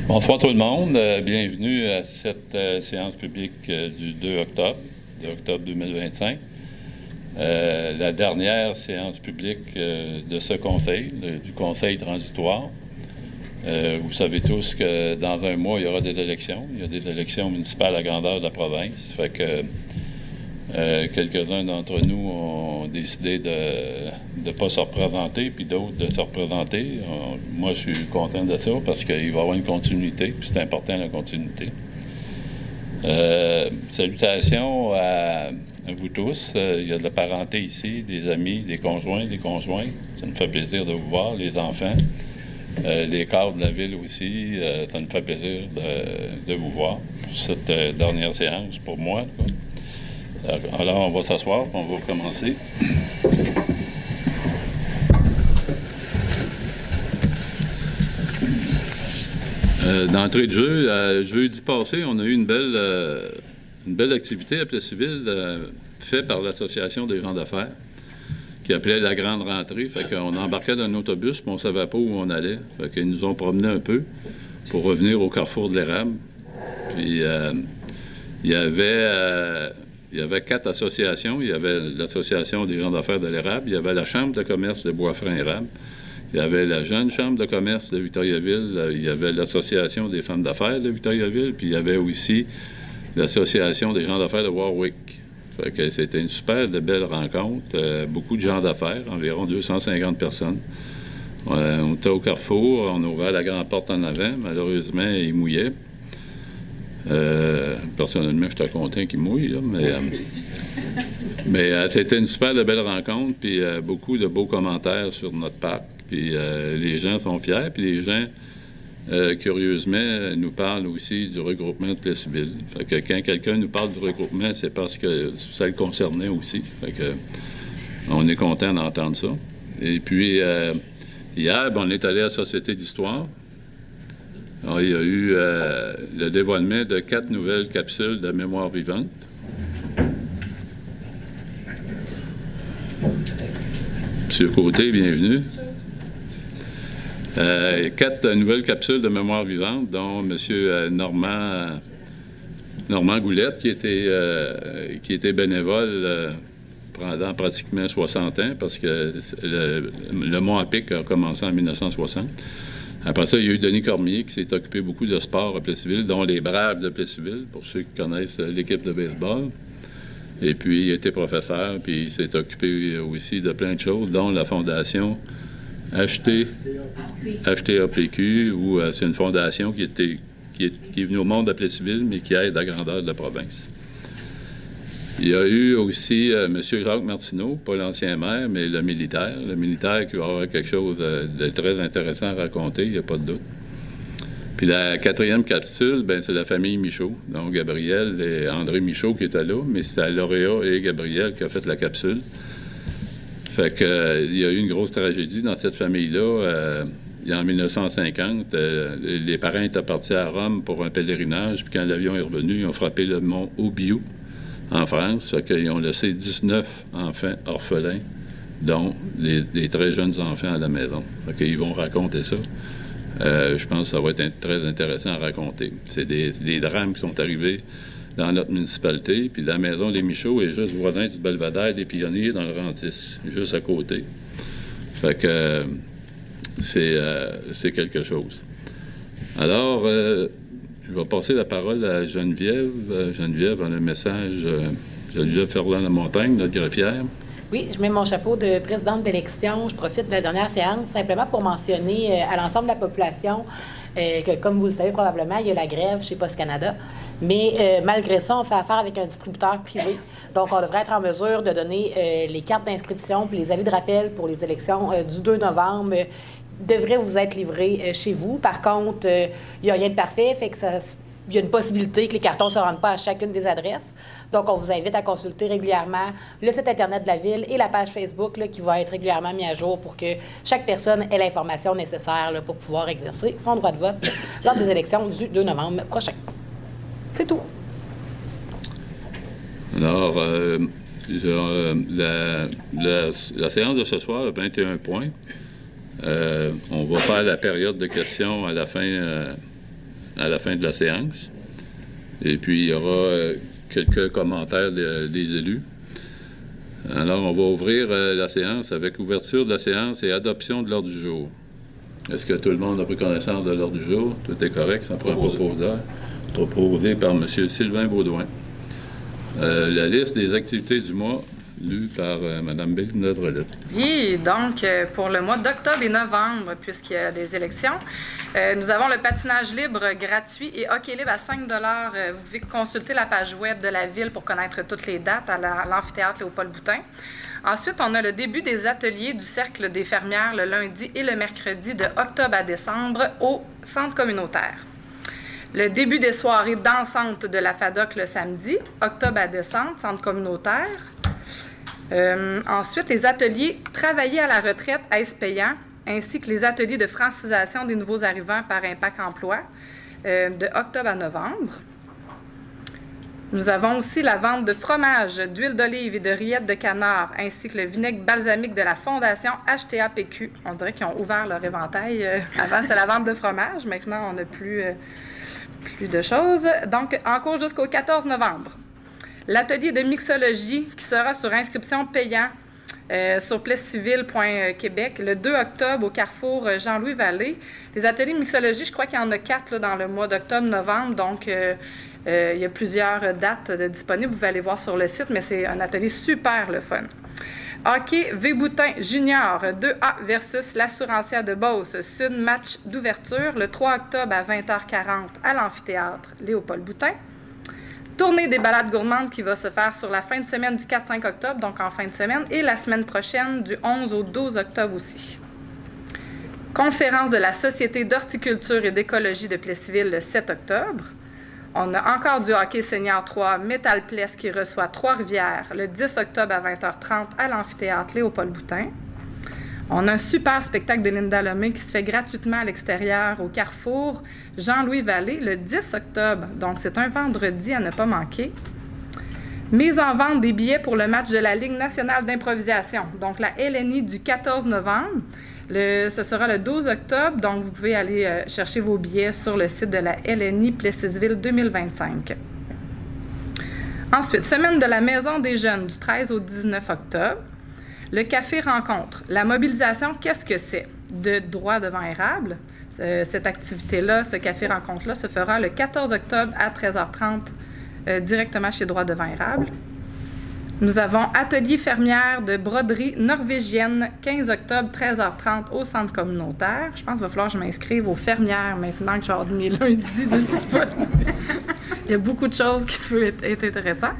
Bonsoir tout le monde. Bienvenue à cette séance publique du 2 octobre 2025. La dernière séance publique de ce conseil, du conseil transitoire. Vous savez tous que dans un mois, il y aura des élections. Il y a des élections municipales à grandeur de la province. Fait que quelques-uns d'entre nous ont décidé de ne pas se représenter, puis d'autres de se représenter. Moi, je suis content de ça parce qu'il va y avoir une continuité, puis c'est important la continuité. Salutations à vous tous. Il y a de la parenté ici, des amis, des conjoints, des conjointes. Ça nous fait plaisir de vous voir, les enfants. Les cadres de la ville aussi, ça nous fait plaisir de vous voir pour cette dernière séance pour moi. Alors, on va s'asseoir, on va commencer. D'entrée de jeu, jeudi passé, on a eu une belle activité à Plessisville faite par l'Association des gens d'affaires qui appelait la grande rentrée. Fait qu'on embarquait dans un autobus, puis on ne savait pas où on allait. Fait qu'ils nous ont promenés un peu pour revenir au carrefour de l'érable. Puis il y avait 4 associations. Il y avait l'Association des gens d'affaires de l'érable, il y avait la Chambre de commerce de Boisfranc-Érable, il y avait la Jeune Chambre de commerce de Victoriaville, il y avait l'Association des femmes d'affaires de Victoriaville, puis il y avait aussi l'Association des gens d'affaires de Warwick. Fait que c'était une super belle rencontre. Beaucoup de gens d'affaires, environ 250 personnes. On était au carrefour, on a ouvert la grande porte en avant. Malheureusement, il mouillait. Personnellement, j'étais content qu'il mouille, là, mais c'était une super belle rencontre, puis beaucoup de beaux commentaires sur notre parc. Puis les gens sont fiers, puis les gens, curieusement, nous parlent aussi du regroupement de Plessisville. Fait que quand quelqu'un nous parle du regroupement, c'est parce que ça le concernait aussi. Fait que on est content d'entendre ça. Et puis, hier, on est allé à la Société d'histoire. Alors, il y a eu le dévoilement de 4 nouvelles capsules de mémoire vivante. Monsieur Côté, bienvenue. 4 nouvelles capsules de mémoire vivante, dont M. Normand Goulette, qui était bénévole pendant pratiquement 60 ans, parce que le Mont à Pic a commencé en 1960. Après ça, il y a eu Denis Cormier qui s'est occupé beaucoup de sport à Plessisville, dont les Braves de Plessisville, pour ceux qui connaissent l'équipe de baseball. Et puis, il était professeur, puis il s'est occupé aussi de plein de choses, dont la fondation HTAPQ, où c'est une fondation qui est venue au monde à Plessisville, mais qui aide à la grandeur de la province. Il y a eu aussi M. Jacques Martineau, pas l'ancien maire, mais le militaire qui va avoir quelque chose de très intéressant à raconter, il n'y a pas de doute. Puis la 4e capsule, c'est la famille Michaud, donc Gabriel et André Michaud qui étaient là, mais c'était Lauréat et Gabriel qui ont fait la capsule. Fait que il y a eu une grosse tragédie dans cette famille-là. En 1950, les parents étaient partis à Rome pour un pèlerinage, puis quand l'avion est revenu, ils ont frappé le mont Aubiou en France. Fait qu'ils ont laissé 19 enfants orphelins, dont des très jeunes enfants à la maison. Fait qu'ils vont raconter ça. Je pense que ça va être très intéressant à raconter. C'est des drames qui sont arrivés dans notre municipalité, puis la maison des Michauds est juste voisin du belvédère des Pionniers dans le Rentis, juste à côté. Fait que c'est quelque chose. Alors, je vais passer la parole à Geneviève. Geneviève a un message. Geneviève Ferland-Lamontagne, notre greffière. Oui, je mets mon chapeau de présidente d'élection. Je profite de la dernière séance simplement pour mentionner à l'ensemble de la population que, comme vous le savez probablement, il y a la grève chez Post Canada. Mais malgré ça, on fait affaire avec un distributeur privé. Donc, on devrait être en mesure de donner les cartes d'inscription puis les avis de rappel pour les élections du 2 novembre. Devraient vous être livrés chez vous. Par contre, il n'y a rien de parfait, fait que il y a une possibilité que les cartons ne se rendent pas à chacune des adresses. Donc, on vous invite à consulter régulièrement le site Internet de la Ville et la page Facebook là, qui va être régulièrement mis à jour pour que chaque personne ait l'information nécessaire là, pour pouvoir exercer son droit de vote lors des élections du 2 novembre prochain. C'est tout. Alors, la séance de ce soir a 21 points. On va faire la période de questions à la fin à la fin de la séance. Et puis, il y aura quelques commentaires des élus. Alors, on va ouvrir la séance avec ouverture de la séance et adoption de l'ordre du jour. Est-ce que tout le monde a pris connaissance de l'ordre du jour? Tout est correct, ça prend un proposeur. Proposé par M. Sylvain Baudouin. La liste des activités du mois, lue par Mme Bélinda Drolet. Oui, donc pour le mois d'octobre et novembre, puisqu'il y a des élections, nous avons le patinage libre gratuit et hockey libre à 5 $. Vous pouvez consulter la page web de la Ville pour connaître toutes les dates à l'amphithéâtre Léopold-Boutin. Ensuite, on a le début des ateliers du Cercle des fermières le lundi et le mercredi de octobre à décembre au centre communautaire. Le début des soirées dansantes de la FADOC le samedi, octobre à décembre, centre communautaire. Ensuite, les ateliers Travailler à la retraite, est-ce payant, ainsi que les ateliers de francisation des nouveaux arrivants par Impact Emploi, de octobre à novembre. Nous avons aussi la vente de fromage, d'huile d'olive et de rillettes de canard, ainsi que le vinaigre balsamique de la Fondation HTAPQ. On dirait qu'ils ont ouvert leur éventail. Avant, c'était la vente de fromage. Maintenant, on n'a plus de choses. Donc, en cours jusqu'au 14 novembre. L'atelier de mixologie qui sera sur inscription payant sur plessisville.québec le 2 octobre au carrefour Jean-Louis Vallée. Les ateliers de mixologie, je crois qu'il y en a 4 là, dans le mois d'octobre-novembre. Donc, il y a plusieurs dates disponibles. Vous pouvez aller voir sur le site, mais c'est un atelier super le fun. Hockey V-Boutin Junior 2A versus l'Assurancière de Beauce. Sud match d'ouverture le 3 octobre à 20h40 à l'amphithéâtre Léopold-Boutin. Tournée des balades gourmandes qui va se faire sur la fin de semaine du 4-5 octobre, donc en fin de semaine, et la semaine prochaine du 11 au 12 octobre aussi. Conférence de la Société d'horticulture et d'écologie de Plessisville le 7 octobre. On a encore du hockey senior 3 Metal Pless qui reçoit Trois-Rivières le 10 octobre à 20h30 à l'amphithéâtre Léopold-Boutin. On a un super spectacle de Linda Lemay qui se fait gratuitement à l'extérieur au carrefour Jean-Louis Vallée le 10 octobre. Donc, c'est un vendredi à ne pas manquer. Mise en vente des billets pour le match de la Ligue nationale d'improvisation. Donc, la LNI du 14 novembre. Ce sera le 12 octobre, donc vous pouvez aller chercher vos billets sur le site de la LNI Plessisville 2025. Ensuite, semaine de la Maison des jeunes du 13 au 19 octobre. Le café rencontre. La mobilisation, qu'est-ce que c'est? De droit devant érable. Cette activité-là, ce café rencontre-là, se fera le 14 octobre à 13h30 directement chez Droit devant érable. Nous avons Atelier fermière de broderie norvégienne, 15 octobre, 13h30 au centre communautaire. Je pense qu'il va falloir que je m'inscrive aux fermières maintenant que j'ai hâte de mes lundis de disponible. Il y a beaucoup de choses qui peuvent être intéressantes.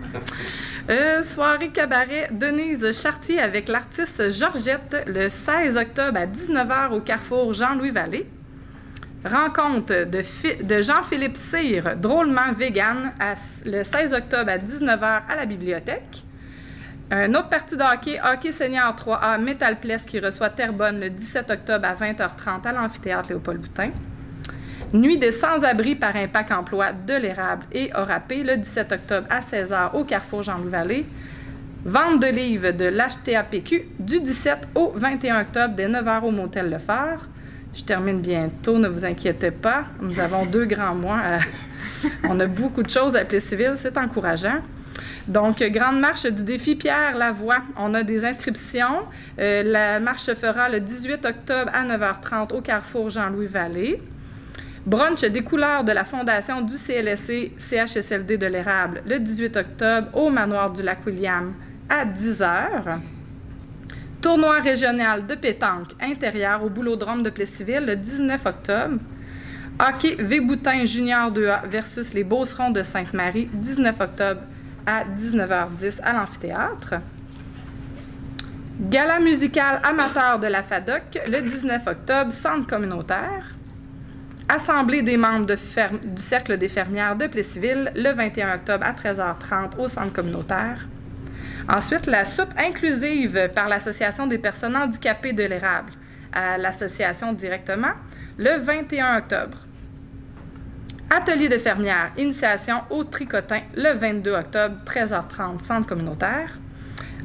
Soirée cabaret Denise Chartier avec l'artiste Georgette le 16 octobre à 19h au carrefour Jean-Louis Vallée. Rencontre de Jean-Philippe Cyr, drôlement vegan, le 16 octobre à 19h à la bibliothèque. Une autre partie de hockey, hockey senior 3A Metal Pless qui reçoit Terrebonne le 17 octobre à 20h30 à l'amphithéâtre Léopold-Boutin. Nuit des sans-abri par Impact Emploi de l'Érable et Orapé le 17 octobre à 16h au carrefour Jean-Louis Vallée. Vente de livres de l'HTAPQ du 17 au 21 octobre dès 9h au Motel Le Phare. Je termine bientôt, ne vous inquiétez pas. Nous avons 2 grands mois. On a beaucoup de choses à Plessisville, c'est encourageant. Donc, grande marche du défi Pierre Lavoie. On a des inscriptions. La marche se fera le 18 octobre à 9h30 au carrefour Jean-Louis Vallée. Brunch des couleurs de la Fondation du CLSC CHSLD de l'Érable le 18 octobre au Manoir du Lac-William à 10h. Tournoi régional de pétanque intérieur au Boulodrome de Plessisville le 19 octobre. Hockey V-Boutin Junior 2A versus les Beaucerons de Sainte-Marie, 19 octobre à 19h10 à l'amphithéâtre. Gala musical amateur de la FADOC le 19 octobre, centre communautaire. Assemblée des membres du Cercle des fermières de Plessisville le 21 octobre à 13h30 au centre communautaire. Ensuite, la soupe inclusive par l'Association des personnes handicapées de l'Érable à l'association directement le 21 octobre. Atelier de fermière, initiation au tricotin le 22 octobre, 13h30, centre communautaire.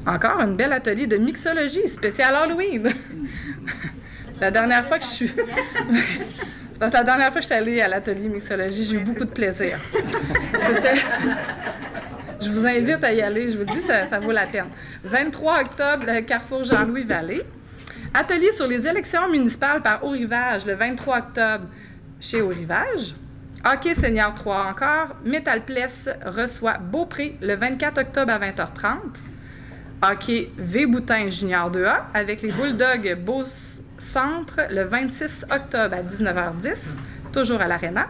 Encore un bel atelier de mixologie spécial Halloween. La dernière fois que je suis... C'est parce que la dernière fois que j'étais allée à l'atelier mixologie, j'ai eu beaucoup de plaisir. Je vous invite à y aller, je vous dis, ça vaut la peine. 23 octobre, le Carrefour Jean-Louis Vallée. Atelier sur les élections municipales par Haut Rivage, le 23 octobre, chez Haut Rivage. Hockey Senior 3 encore. Métalpless reçoit Beaupré le 24 octobre à 20h30. Hockey V. Boutin Junior 2A avec les Bulldogs Beauce Centre le 26 octobre à 19h10, toujours à l'Arena.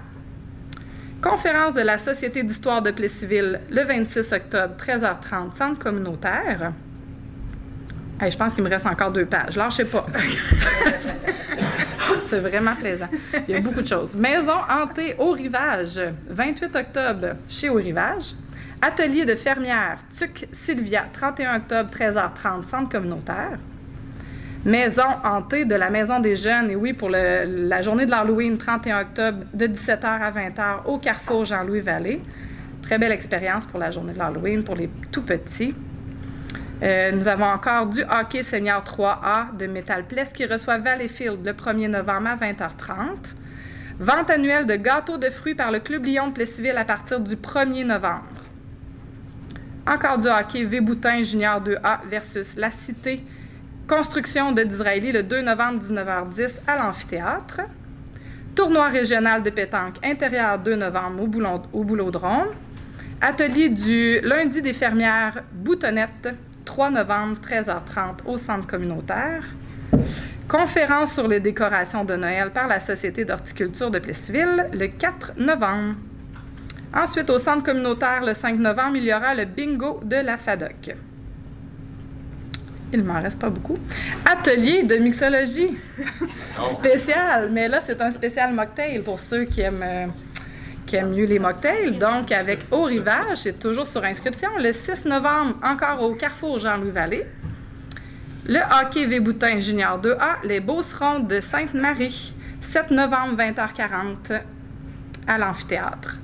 Conférence de la Société d'histoire de Plessisville le 26 octobre, 13h30, centre communautaire. Hey, je pense qu'il me reste encore 2 pages. Lâchez pas. C'est vraiment plaisant. Il y a beaucoup de choses. Maison hantée Haut Rivage, 28 octobre, chez Haut Rivage. Atelier de fermière Tuc Sylvia, 31 octobre, 13h30, centre communautaire. Maison hantée de la Maison des Jeunes, et oui, pour la journée de l'Halloween, 31 octobre, de 17h à 20h, au Carrefour Jean-Louis Vallée. Très belle expérience pour la journée de l'Halloween, pour les tout-petits. Nous avons encore du hockey senior 3A de Métalpless qui reçoit Valleyfield le 1er novembre à 20h30. Vente annuelle de gâteaux de fruits par le Club Lion de Plessisville à partir du 1er novembre. Encore du hockey V. Boutin Junior 2A versus La Cité Construction de Disraeli le 2 novembre 19h10 à l'amphithéâtre. Tournoi régional de pétanque intérieur 2 novembre au Boulodrome. Atelier du lundi des fermières Boutonnette 3 novembre 13h30 au centre communautaire. Conférence sur les décorations de Noël par la Société d'horticulture de Plessisville le 4 novembre. Ensuite, au centre communautaire, le 5 novembre, il y aura le bingo de la FADOC. Il ne m'en reste pas beaucoup. Atelier de mixologie spécial, mais là, c'est un spécial mocktail pour ceux qui aiment mieux les mocktails. Donc, avec Haut Rivage, c'est toujours sur inscription. Le 6 novembre, encore au Carrefour Jean-Louis Vallée. Le hockey V. Boutin Junior 2A, les Beaucerons de Sainte-Marie, 7 novembre, 20h40, à l'amphithéâtre.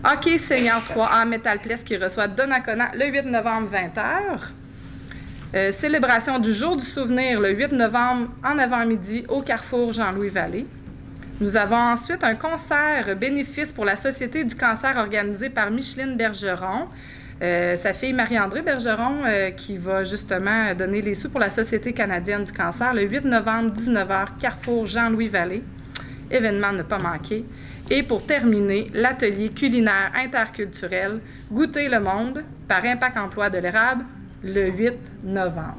Hockey Senior 3A Métalpless qui reçoit Donnacona le 8 novembre, 20h. Célébration du Jour du souvenir le 8 novembre en avant-midi au Carrefour Jean-Louis Vallée. Nous avons ensuite un concert bénéfice pour la Société du cancer organisé par Micheline Bergeron, sa fille Marie-André Bergeron, qui va justement donner les sous pour la Société canadienne du cancer le 8 novembre, 19h, Carrefour Jean-Louis Vallée. Événement à ne pas manquer. Et pour terminer, l'atelier culinaire interculturel Goûter le monde par Impact Emploi de l'érable le 8 novembre.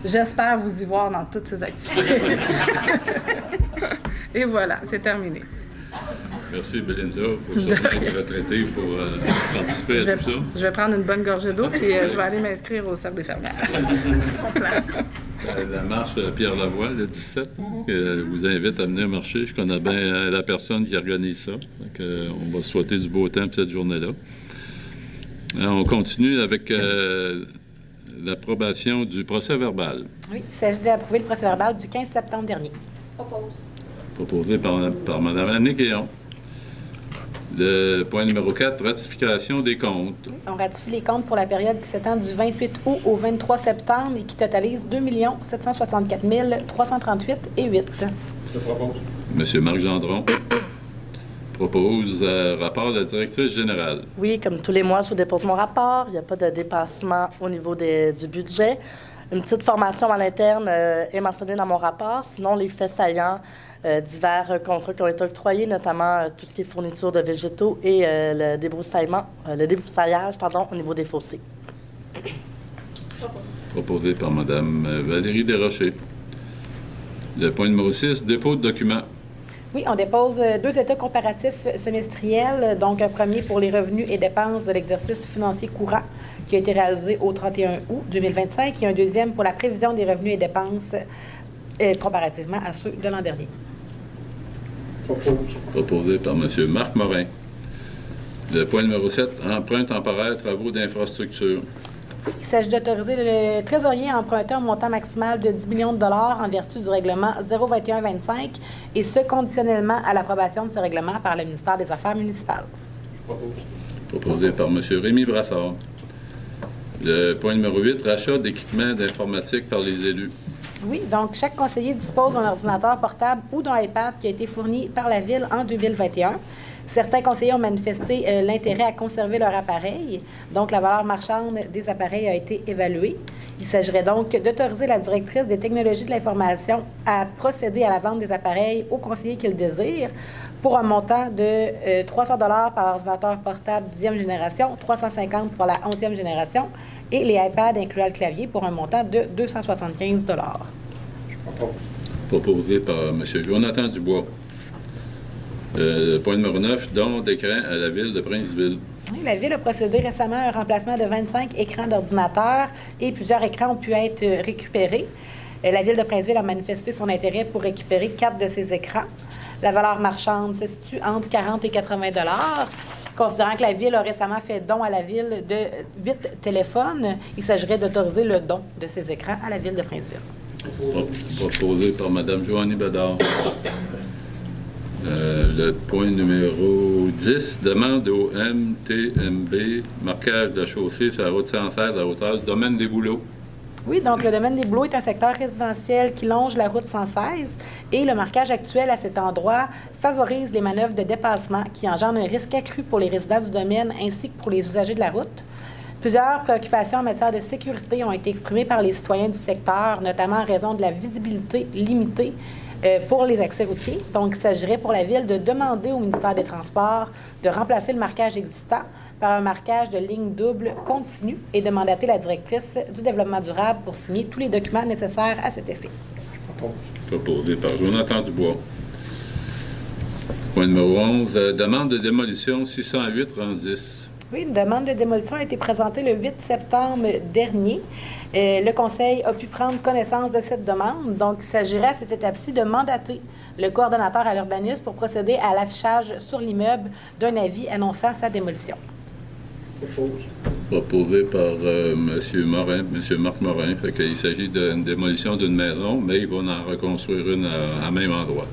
J'espère vous y voir dans toutes ces activités. Et voilà, c'est terminé. Merci, Belinda. Il faut sûrement être retraité pour participer à tout ça. Je vais prendre une bonne gorgée d'eau et je vais aller m'inscrire au Cercle des fermières. La marche Pierre Lavoie, le 17, vous invite à venir marcher. Je connais bien la personne qui organise ça. Donc, on va souhaiter du beau temps pour cette journée-là. On continue avec l'approbation du procès-verbal. Oui, il s'agit d'approuver le procès-verbal du 15 septembre dernier. Proposé par Mme Annick Guéon. Le point numéro 4, ratification des comptes. Oui, on ratifie les comptes pour la période qui s'étend du 28 août au 23 septembre et qui totalise 2 764 338 et 8. Je propose. M. Marc Gendron propose rapport de la directrice générale. Oui, comme tous les mois, je vous dépose mon rapport. Il n'y a pas de dépassement au niveau du budget. Une petite formation à l'interne est mentionnée dans mon rapport. Sinon, les faits saillants, divers contrats qui ont été octroyés, notamment tout ce qui est fourniture de végétaux et le débroussaillage au niveau des fossés. Proposé par Mme Valérie Desrochers. Le point numéro 6, dépôt de documents. Oui, on dépose 2 états comparatifs semestriels, donc un premier pour les revenus et dépenses de l'exercice financier courant qui a été réalisé au 31 août 2025 et un deuxième pour la prévision des revenus et dépenses comparativement à ceux de l'an dernier. Proposé par M. Marc Morin. Le point numéro 7, emprunt temporaire, travaux d'infrastructure. Il s'agit d'autoriser le trésorier à emprunter un montant maximal de 10 millions de dollars en vertu du règlement 02125 et ce conditionnellement à l'approbation de ce règlement par le ministère des Affaires municipales. Proposé par M. Rémy Brassard. Le point numéro 8, rachat d'équipements d'informatique par les élus. Oui, donc chaque conseiller dispose d'un ordinateur portable ou d'un iPad qui a été fourni par la Ville en 2021. Certains conseillers ont manifesté l'intérêt à conserver leur appareil. Donc, la valeur marchande des appareils a été évaluée. Il s'agirait donc d'autoriser la directrice des technologies de l'information à procéder à la vente des appareils aux conseillers qui le désirent pour un montant de 300 $ par ordinateur portable 10e génération, 350 pour la 11e génération et les iPads incluant le clavier pour un montant de 275 $. Proposé par M. Jonathan Dubois. Point numéro 9, don d'écran à la Ville de Princeville. Oui, la Ville a procédé récemment à un remplacement de 25 écrans d'ordinateur et plusieurs écrans ont pu être récupérés. La Ville de Princeville a manifesté son intérêt pour récupérer 4 de ces écrans. La valeur marchande se situe entre 40 et 80 $. Considérant que la Ville a récemment fait don à la Ville de 8 téléphones, il s'agirait d'autoriser le don de ces écrans à la Ville de Princeville. Proposé par Mme Joanny Bedard. Le point numéro 10, demande au MTMB, marquage de la chaussée sur la route 116 à hauteur du domaine des Bouleaux. Oui, donc le domaine des Bouleaux est un secteur résidentiel qui longe la route 116 et le marquage actuel à cet endroit favorise les manœuvres de dépassement qui engendrent un risque accru pour les résidents du domaine ainsi que pour les usagers de la route. Plusieurs préoccupations en matière de sécurité ont été exprimées par les citoyens du secteur, notamment en raison de la visibilité limitée pour les accès routiers. Donc, il s'agirait pour la Ville de demander au ministère des Transports de remplacer le marquage existant par un marquage de ligne double continue et de mandater la directrice du développement durable pour signer tous les documents nécessaires à cet effet. Proposé par Jonathan Dubois. Point numéro 11, demande de démolition 608-10. Oui, une demande de démolition a été présentée le 8 septembre dernier. Le Conseil a pu prendre connaissance de cette demande. Donc, il s'agirait à cette étape-ci de mandater le coordonnateur à l'urbanisme pour procéder à l'affichage sur l'immeuble d'un avis annonçant sa démolition. Proposé par M. Marc Morin. Il s'agit d'une démolition d'une maison, mais ils vont en reconstruire une à même endroit.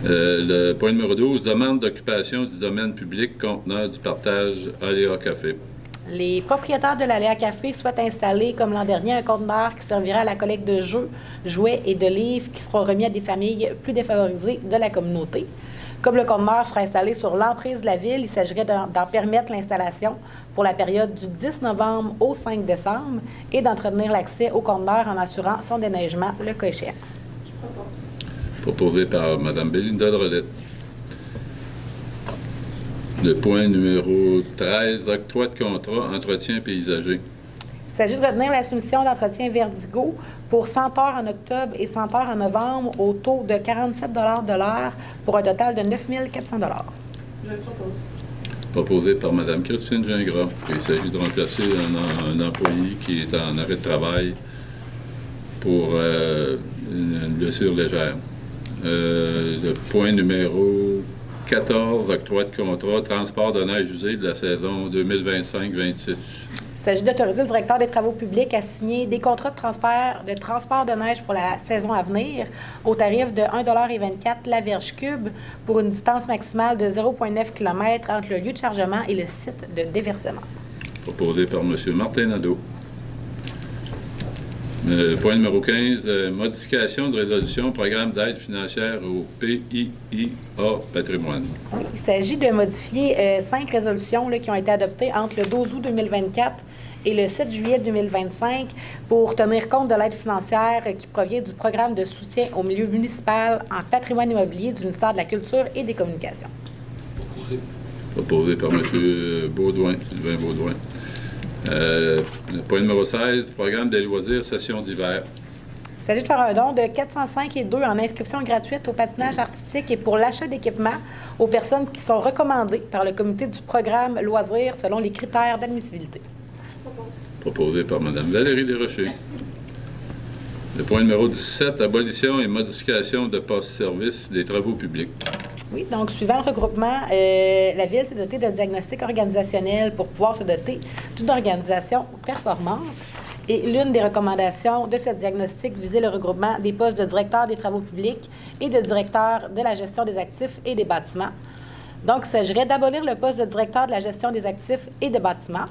Le point numéro 12, demande d'occupation du domaine public contenant du partage Aléa Café. Les propriétaires de l'Aléa Café souhaitent installer, comme l'an dernier, un conteneur qui servira à la collecte de jeux, jouets et de livres qui seront remis à des familles plus défavorisées de la communauté. Comme le conteneur sera installé sur l'emprise de la Ville, il s'agirait d'en permettre l'installation pour la période du 10 novembre au 5 décembre et d'entretenir l'accès au conteneur en assurant son déneigement le cas échéant. Proposé par Mme Bélinda Drolette. Le point numéro 13, octroi de contrat entretien paysager. Il s'agit de retenir la soumission d'entretien Verdigo pour 100 heures en octobre et 100 heures en novembre au taux de 47 $ de l'heure pour un total de 9 400 $. Je le propose. Proposé par Mme Christine Gingras. Il s'agit de remplacer un employé qui est en arrêt de travail pour une blessure légère. Le point numéro 14, octroi de contrat, transport de neige usée de la saison 2025-26. Il s'agit d'autoriser le directeur des travaux publics à signer des contrats de transport de neige pour la saison à venir au tarif de 1,24 $ la verge cube pour une distance maximale de 0,9 km entre le lieu de chargement et le site de déversement. Proposé par M. Martin Nadeau. Point numéro 15, modification de résolution programme d'aide financière au PIIA Patrimoine. Il s'agit de modifier 5 résolutions qui ont été adoptées entre le 12 août 2024 et le 7 juillet 2025 pour tenir compte de l'aide financière qui provient du programme de soutien au milieu municipal en patrimoine immobilier du ministère de la Culture et des Communications. Proposé par M. Baudouin, Sylvain Baudouin. Point numéro 16, programme des loisirs, session d'hiver. Il s'agit de faire un don de 405,2 en inscription gratuite au patinage artistique et pour l'achat d'équipements aux personnes qui sont recommandées par le comité du programme loisirs selon les critères d'admissibilité. Proposé par Mme Valérie Desrochers. Le point numéro 17, abolition et modification de poste-service des travaux publics. Oui, donc suivant le regroupement, la Ville s'est dotée d'un diagnostic organisationnel pour pouvoir se doter d'une organisation performante. Et l'une des recommandations de ce diagnostic visait le regroupement des postes de directeur des travaux publics et de directeur de la gestion des actifs et des bâtiments. Donc, il s'agirait d'abolir le poste de directeur de la gestion des actifs et des bâtiments,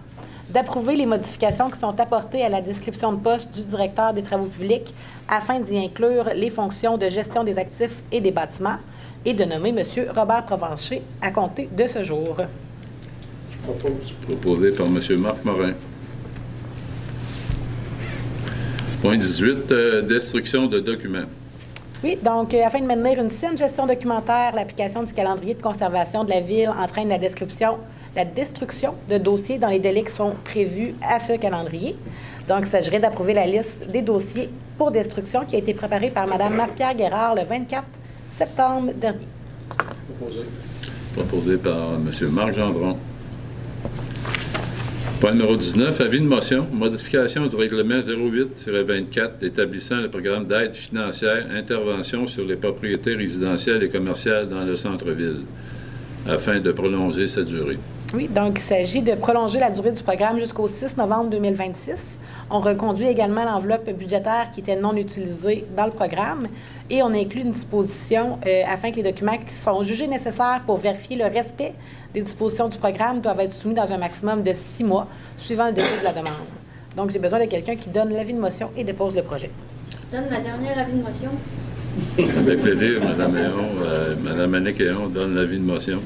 d'approuver les modifications qui sont apportées à la description de poste du directeur des travaux publics afin d'y inclure les fonctions de gestion des actifs et des bâtiments et de nommer M. Robert Provencher à compter de ce jour. Je propose. Proposé par M. Marc Morin. Point 18, destruction de documents. Oui, donc, afin de maintenir une saine gestion documentaire, l'application du calendrier de conservation de la Ville entraîne la destruction de dossiers dans les délais qui sont prévus à ce calendrier. Donc, il s'agirait d'approuver la liste des dossiers pour destruction qui a été préparée par Mme Marie-Pierre Guérard le 24 septembre dernier. Proposé. Proposé par M. Marc Gendron. Point numéro 19, avis de motion. Modification du règlement 08-24 établissant le programme d'aide financière intervention sur les propriétés résidentielles et commerciales dans le centre-ville afin de prolonger sa durée. Oui, donc il s'agit de prolonger la durée du programme jusqu'au 6 novembre 2026. On reconduit également l'enveloppe budgétaire qui était non utilisée dans le programme et on inclut une disposition afin que les documents qui sont jugés nécessaires pour vérifier le respect des dispositions du programme doivent être soumis dans un maximum de 6 mois, suivant le délai de la demande. Donc, j'ai besoin de quelqu'un qui donne l'avis de motion et dépose le projet. Je donne ma dernière avis de motion. Avec plaisir, Mme Héon. Mme Annick Héon donne l'avis de motion.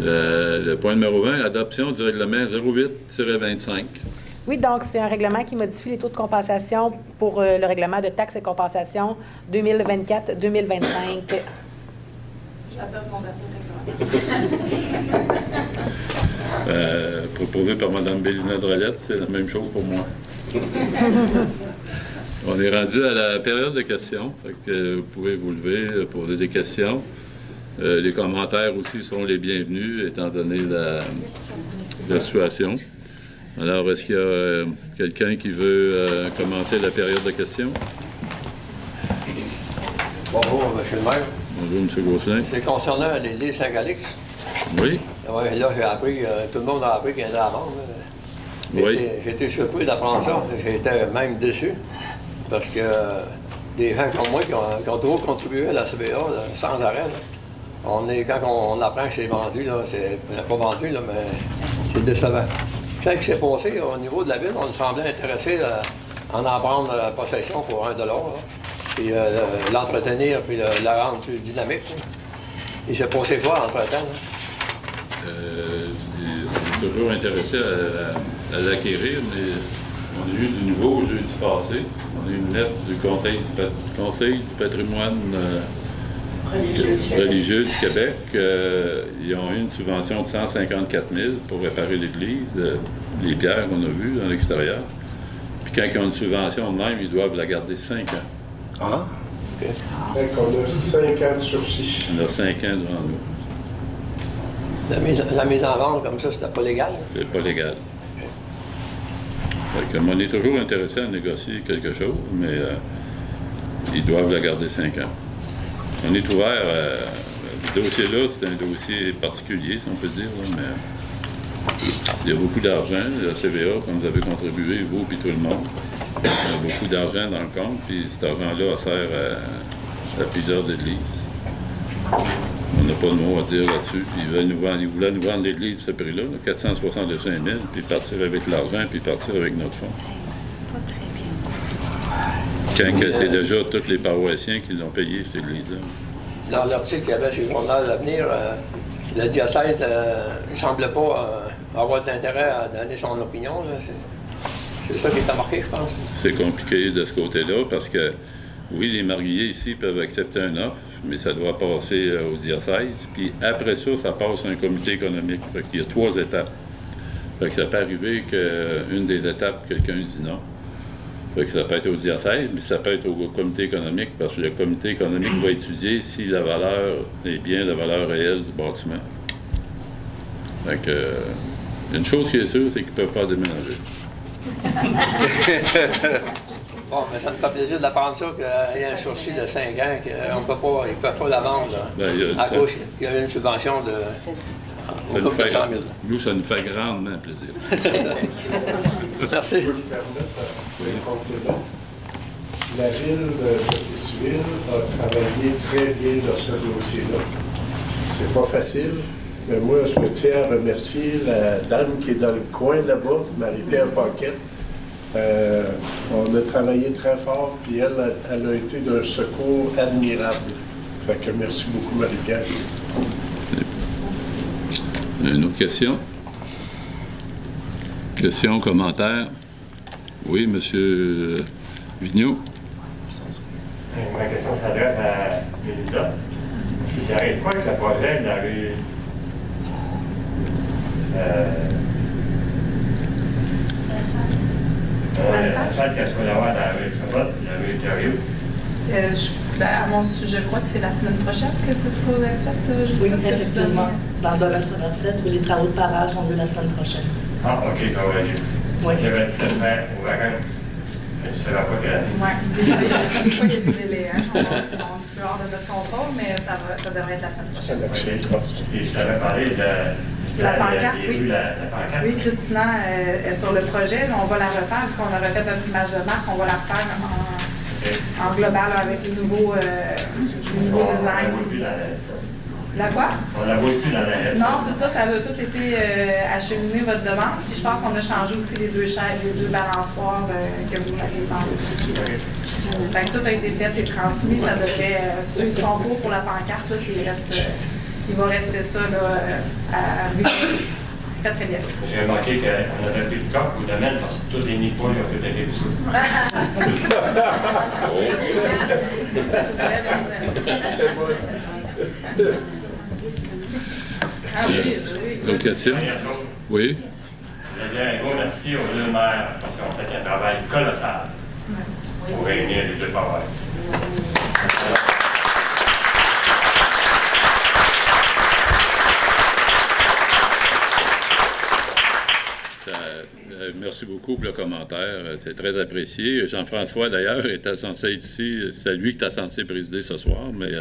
Le point numéro 20, adoption du règlement 08-25. Oui, donc c'est un règlement qui modifie les taux de compensation pour le règlement de taxes et compensations 2024-2025. J'adopte mon dernier règlement. Proposé par Mme Bélina Drolette, c'est la même chose pour moi. On est rendu à la période de questions. Fait que vous pouvez vous lever, poser des questions. Les commentaires aussi seront les bienvenus, étant donné la situation. Alors, est-ce qu'il y a quelqu'un qui veut commencer la période de questions? Bonjour, M. le maire. Bonjour, M. Gosselin. C'est concernant l'église Saint-Calix. Oui? Ouais, là, j'ai appris, tout le monde a appris qu'il y en a à vendre. Oui. J'ai été surpris d'apprendre ça. J'ai été même déçu. Parce que des gens comme moi qui ont toujours contribué à la CBA là, sans arrêt, là, quand on apprend que c'est vendu, là, c'est pas vendu, là, mais c'est décevant. Qu'est-ce qui s'est passé au niveau de la ville? On nous semblait intéressé à en prendre possession pour 1 $, là, puis l'entretenir, puis la rendre plus dynamique. Là. Il s'est passé quoi entre-temps? On est toujours intéressé à l'acquérir, mais on a eu du nouveau jeudi passé. On a eu une lettre du Conseil du patrimoine religieux du Québec. Ils ont eu une subvention de 154 000 pour réparer l'église, les pierres qu'on a vues dans l'extérieur. Puis quand ils ont une subvention de même, ils doivent la garder 5 ans. Ah? Okay. Fait qu'on a 5 ans de sursis. On a 5 ans devant nous. La mise en vente comme ça, c'était pas légal? C'est pas légal. Fait que, on est toujours intéressé à négocier quelque chose, mais ils doivent la garder 5 ans. On est ouvert ce dossier-là, c'est un dossier particulier, si on peut dire, là, mais il y a beaucoup d'argent. La CVA, comme vous avez contribué, vous et tout le monde, il y a beaucoup d'argent dans le compte, puis cet argent-là sert à plusieurs églises. On n'a pas de mots à dire là-dessus. Ils voulaient nous vendre l'église à ce prix-là, 465 000, puis partir avec l'argent, puis partir avec notre fonds. Quand c'est déjà tous les paroissiens qui l'ont payé, cette église-là. Dans l'article qu'il y avait sur le journal L'Avenir, le diocèse ne semblait pas avoir d'intérêt à donner son opinion. Là. C'est ça qui est marqué, je pense. C'est compliqué de ce côté-là parce que, oui, les mariés ici peuvent accepter un offre, mais ça doit passer au diocèse. Puis après ça, ça passe à un comité économique. Fait qu'il y a 3 étapes. Fait que ça peut arriver qu'une des étapes, quelqu'un dit non. Fait que ça peut être au diocèse, mais ça peut être au comité économique, parce que le comité économique va étudier si la valeur est bien la valeur réelle du bâtiment. Fait que, une chose qui est sûre, c'est qu'ils ne peuvent pas déménager. Bon, mais ça me fait plaisir d'apprendre ça, qu'il y a un sursis de 5 ans, qu'ils ne peuvent pas la vendre, à cause qu'il y a une subvention de... Nous, ça nous fait grandement plaisir. Merci. Je peux me permettre un complément. La ville de Plessisville a travaillé très bien dans ce dossier-là. C'est pas facile. Mais moi, je tiens à remercier la dame qui est dans le coin là-bas, Marie-Pierre Paquette. On a travaillé très fort, puis elle a été d'un secours admirable. Fait que merci beaucoup, Marie-Pierre. Une autre question? Question, commentaire? Oui, M. Vigneault. Ma question s'adresse à Mélissa. Il s'arrête quoi avec le projet de la rue l'asphalte qu'elle se avoir dans la rue Chabot, la rue Thériault? Je crois que c'est la semaine prochaine que c'est supposé être fait, Justine. Oui, effectivement. Dans le domaine Somerset, les travaux de pavage ont lieu la semaine prochaine. Ah, OK, ça va aller. Oui. Il y avait 17 mètres aux vacances. Je ne savais pas qu'elle allait. Oui, des fois, il y a des délais, hein, qui sont un petit peu hors de notre contrôle, mais ça devrait être la semaine prochaine. Et je t'avais parlé de la pancarte, oui. La pancarte. Oui, Christina est sur le projet, mais on va la refaire, vu qu'on a refait notre image de marque, on va la refaire en global là, avec le nouveau design. La quoi? On la voit plus dans la Non, c'est ça, ça a tout été acheminé, votre demande. Puis je pense qu'on a changé aussi les deux balançoires que vous m'avez demandé aussi. Fait que tout a été fait et transmis. Ça devrait, ceux qui sont pour la pancarte, là, il va rester ça là, à très, très bien. J'ai remarqué qu'on avait pris le coq au domaine parce que tous les nids-poils ont tout été poussés. Ah oui, D'autres questions? Oui. Je voulais dire un gros merci aux deux maires parce qu'ils ont fait un travail colossal pour réunir les deux paroisses. Merci beaucoup pour le commentaire. C'est très apprécié. Jean-François, d'ailleurs, était censé être ici. C'est lui qui était censé présider ce soir, mais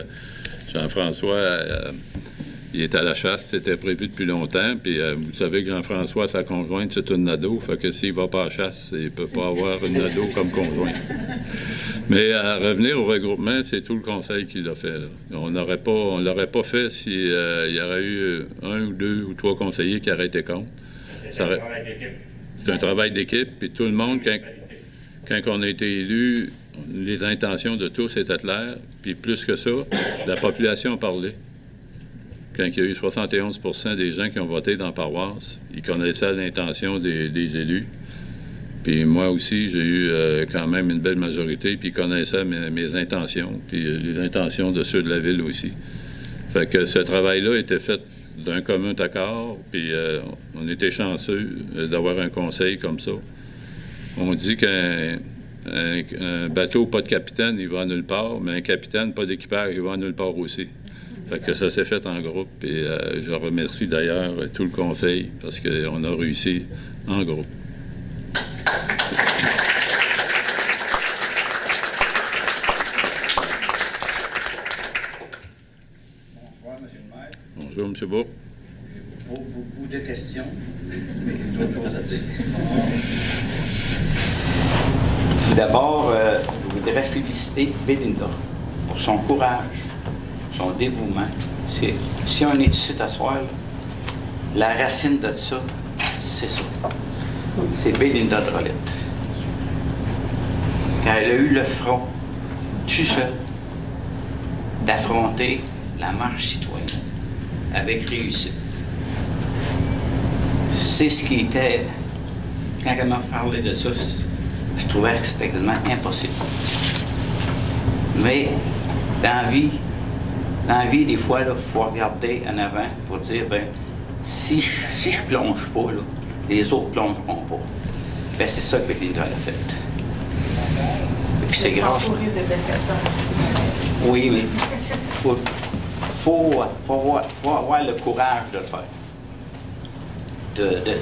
Jean-François, il est à la chasse. C'était prévu depuis longtemps. Puis vous savez que Jean-François, sa conjointe, c'est une ado. Fait que s'il ne va pas à la chasse, il ne peut pas avoir une ado comme conjointe. Mais à revenir au regroupement, c'est tout le conseil qui l'a fait. Là. On ne l'aurait pas fait s'il y aurait eu un ou deux ou trois conseillers qui auraient été contre. C'est un travail d'équipe, puis tout le monde, quand on a été élu, les intentions de tous étaient claires, puis plus que ça, la population a parlé. Quand il y a eu 71 % des gens qui ont voté dans la paroisse, ils connaissaient l'intention des élus. Puis moi aussi, j'ai eu quand même une belle majorité, puis ils connaissaient mes intentions, puis les intentions de ceux de la ville aussi. Fait que ce travail-là était fait d'un commun accord, puis on était chanceux d'avoir un conseil comme ça. On dit qu'un bateau, pas de capitaine, il va nulle part, mais un capitaine, pas d'équipage, il va nulle part aussi. Fait que ça s'est fait en groupe, et je remercie d'ailleurs tout le conseil, parce qu'on a réussi en groupe. Bonjour, M. Bourg. Beaucoup de questions, mais d'autres choses à dire. Tout d'abord, je voudrais féliciter Belinda pour son courage, son dévouement. Si on est ici à soir, la racine de ça, c'est ça. C'est Belinda Drolet. Quand elle a eu le front, tout seul, d'affronter la marche citoyenne avec réussite. C'est ce qui était, quand elle m'a parlé de ça, je trouvais que c'était quasiment impossible. Mais dans la vie, des fois, il faut regarder en avant pour dire, ben, si je plonge pas, là, les autres plongeront pas. Ben, c'est ça que Belinda a fait. Et puis c'est grave. Oui, mais faut avoir le courage de le faire.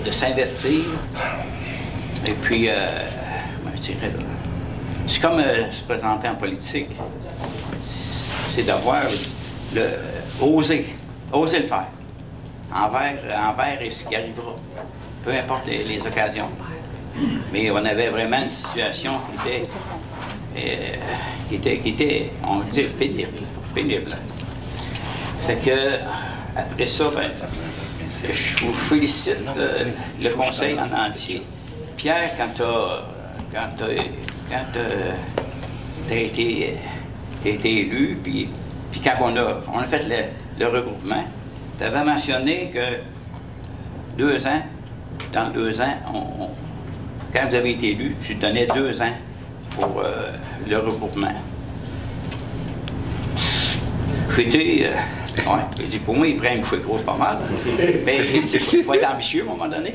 De s'investir. Et puis, comment je dirais, c'est comme se présenter en politique. C'est d'avoir oser le faire. Envers ce qui arrivera. Peu importe les occasions. Mais on avait vraiment une situation qui était on disait, pénible. C'est que après ça, ben, je vous félicite le conseil en entier. Pierre, quand tu as été élu, puis quand on a fait le regroupement, tu avais mentionné que dans 2 ans, quand vous avez été élu, tu donnais 2 ans pour le regroupement. J'étais... j'ai dit, pour moi, il prend une chouette grosse pas mal. Mais il faut être ambitieux à un moment donné.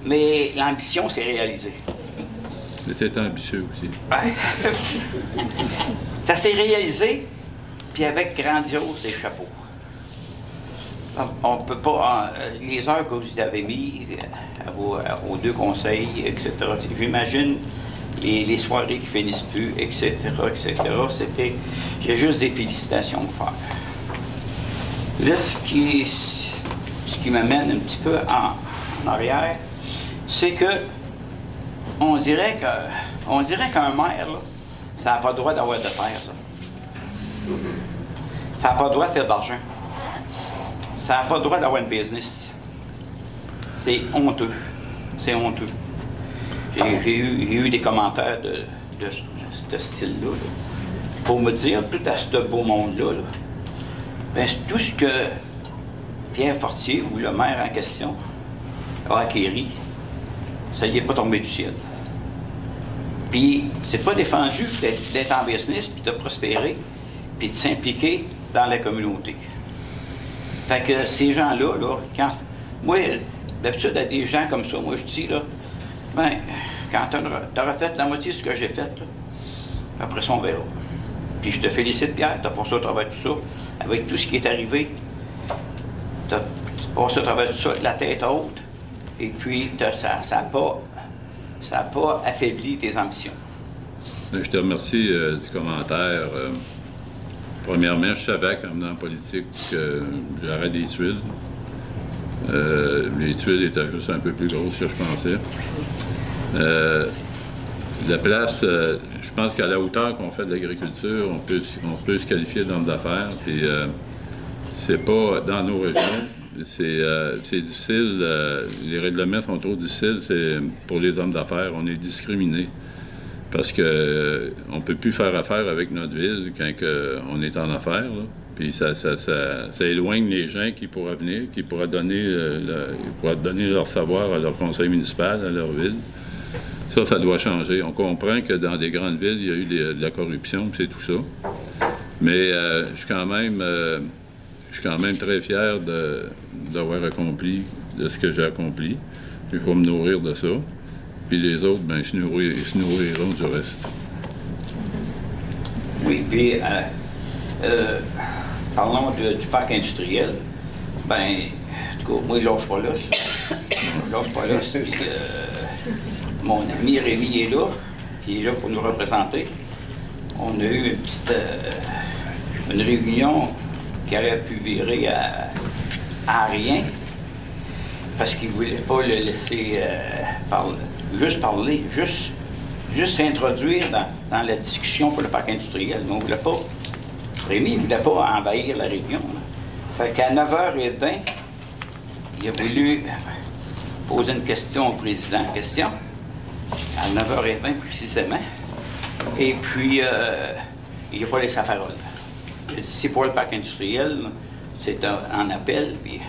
Mais l'ambition s'est réalisée. Mais c'est ambitieux aussi. Ouais. Ça s'est réalisé, puis avec grandiose et chapeau. On ne peut pas... les heures que vous avez mises aux 2 conseils, etc., j'imagine les soirées qui finissent plus, etc., etc., j'ai juste des félicitations à faire. Là, ce qui m'amène un petit peu en arrière, c'est que on dirait qu'un maire, là, ça n'a pas le droit d'avoir de terre, ça. Ça n'a pas le droit de faire d'argent. Ça n'a pas le droit d'avoir une business. C'est honteux. C'est honteux. J'ai eu des commentaires de ce style-là, là, pour me dire, tout à ce beau monde-là, là, ben, tout ce que Pierre Fortier, ou le maire en question, a acquéri, ça n'y est pas tombé du ciel. Puis, c'est pas défendu d'être en business, puis de prospérer, puis de s'impliquer dans la communauté. Fait que ces gens-là, là, moi, d'habitude, à des gens comme ça, moi, je dis, là, ben, quand tu auras fait la moitié de ce que j'ai fait, là, après ça, on verra. Puis je te félicite, Pierre, tu as passé au travers de tout ça, avec tout ce qui est arrivé. Tu as passé au travers de tout ça, la tête haute, et puis ça n'a pas affaibli tes ambitions. Je te remercie du commentaire. Premièrement, je savais qu'en venant en politique, j'aurais des tuiles. Les tuiles étaient juste un peu plus grosses que je pensais. La place, je pense qu'à la hauteur qu'on fait de l'agriculture, on peut se qualifier d'homme d'affaires. Puis c'est pas dans nos régions. C'est difficile. Les règlements sont trop difficiles. Pour les hommes d'affaires, on est discriminés. Parce qu'on ne peut plus faire affaire avec notre ville quand on est en affaires. Là. Puis ça éloigne les gens qui pourraient venir, qui pourraient donner leur savoir à leur conseil municipal, à leur ville. Ça doit changer. On comprend que dans des grandes villes, il y a eu de la corruption, puis c'est tout ça. Mais je suis quand même très fier d'avoir accompli de ce que j'ai accompli. Puis il faut me nourrir de ça. Puis les autres, ben, se nourriront du reste. Oui, puis parlons du parc industriel. Ben, en tout cas, moi, je lâche pas là. Je lâche pas là. Puis, mon ami Rémi est là, qui est là pour nous représenter. On a eu une réunion qui aurait pu virer à rien, parce qu'il ne voulait pas le laisser parler, juste s'introduire dans la discussion pour le parc industriel. Mais on voulait pas, Rémi ne voulait pas envahir la réunion. Là. Fait qu'à 9h20, il a voulu poser une question au président en question, à 9h20 précisément, et puis il n'a pas laissé la parole. C'est pour le parc industriel, c'est en appel, puis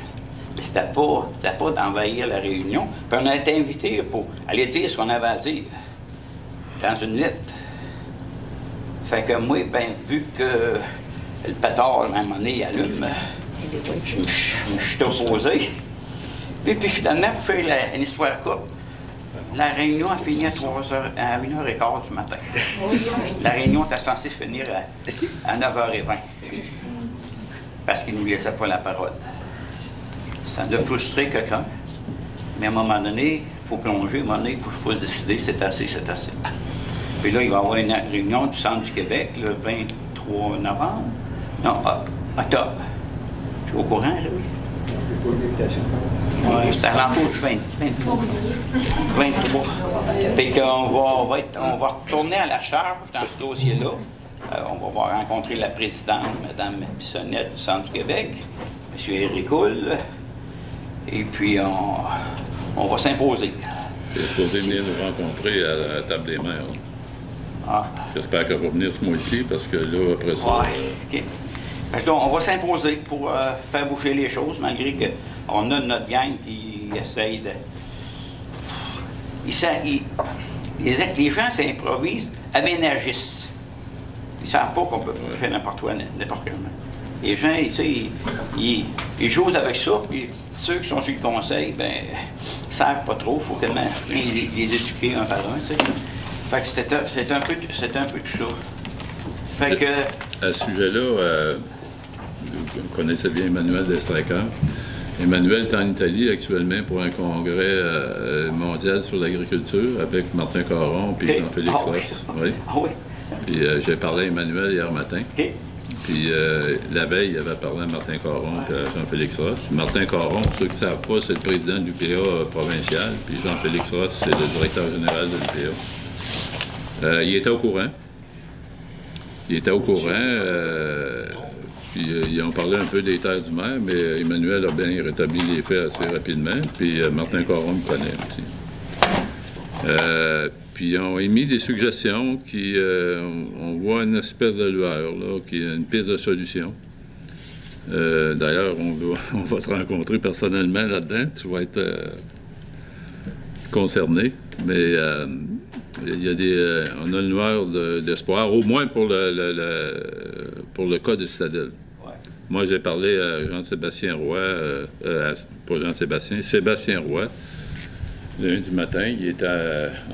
c'était pas d'envahir la réunion. Puis on a été invités pour aller dire ce qu'on avait à dire dans une lettre. Fait que moi, ben, vu que le pétard, à un moment donné, il allume, je suis opposé. Puis finalement, pour faire une histoire courte, la réunion a fini à 1h15 du matin. La réunion était censée finir à 9h20. Parce qu'il ne nous laissait pas la parole. Ça a frustré quelqu'un. Mais à un moment donné, il faut plonger, à un moment donné, il faut se décider, c'est assez, c'est assez. Puis là, il va y avoir une réunion du Centre du Québec, le 23 novembre. Non, octobre. Tu es au courant, là, oui? C'est pour l'invitation. Oui, c'est à l'entour du 23. Fait qu'on va retourner à la charge dans ce dossier-là. On va rencontrer la présidente, Mme Bissonnette, du Centre du Québec. M. Héricourt, et puis on va s'imposer. Il est supposé venir nous rencontrer à la table des maires. Ah. J'espère qu'elle va venir ce mois-ci, parce que là, après ça... Ouais, OK. Fait que là, on va s'imposer pour faire bouger les choses, malgré qu'on a notre gang qui essaye de... Les gens s'improvisent, aménagissent. Ils ne savent pas qu'on peut faire n'importe quoi, n'importe comment. Les gens, ils jouent avec ça, puis ceux qui sont sur le conseil, ben, ils ne savent pas trop, il faut tellement les éduquer un par un, tu sais. Fait que c'est un peu tout ça. Fait que... À ce sujet-là, vous connaissez bien Emmanuel Destracker. Emmanuel est en Italie actuellement pour un congrès mondial sur l'agriculture avec Martin Caron et Jean-Philippe Ross. Oui. Ah oui? Puis j'ai parlé à Emmanuel hier matin. Okay. Puis la veille, il avait parlé à Martin Caron et à Jean-Félix Ross. Martin Caron, pour ceux qui ne savent pas, c'est le président de l'UPA provincial. Puis Jean-Félix Ross, c'est le directeur général de l'UPA. Il était au courant. Puis ils ont parlé un peu des terres du maire, mais Emmanuel a bien rétabli les faits assez rapidement. Puis Martin Caron me connaît aussi. Puis ils ont émis des suggestions qui, on voit une espèce de lueur, là, qui est une piste de solution. D'ailleurs, on va te rencontrer personnellement là-dedans. Tu vas être concerné. Mais il y a on a une lueur d'espoir, au moins pour le cas de Citadelle. Ouais. Moi, j'ai parlé à Jean-Sébastien Roy, pas Jean-Sébastien, Sébastien Roy, lundi matin. Il était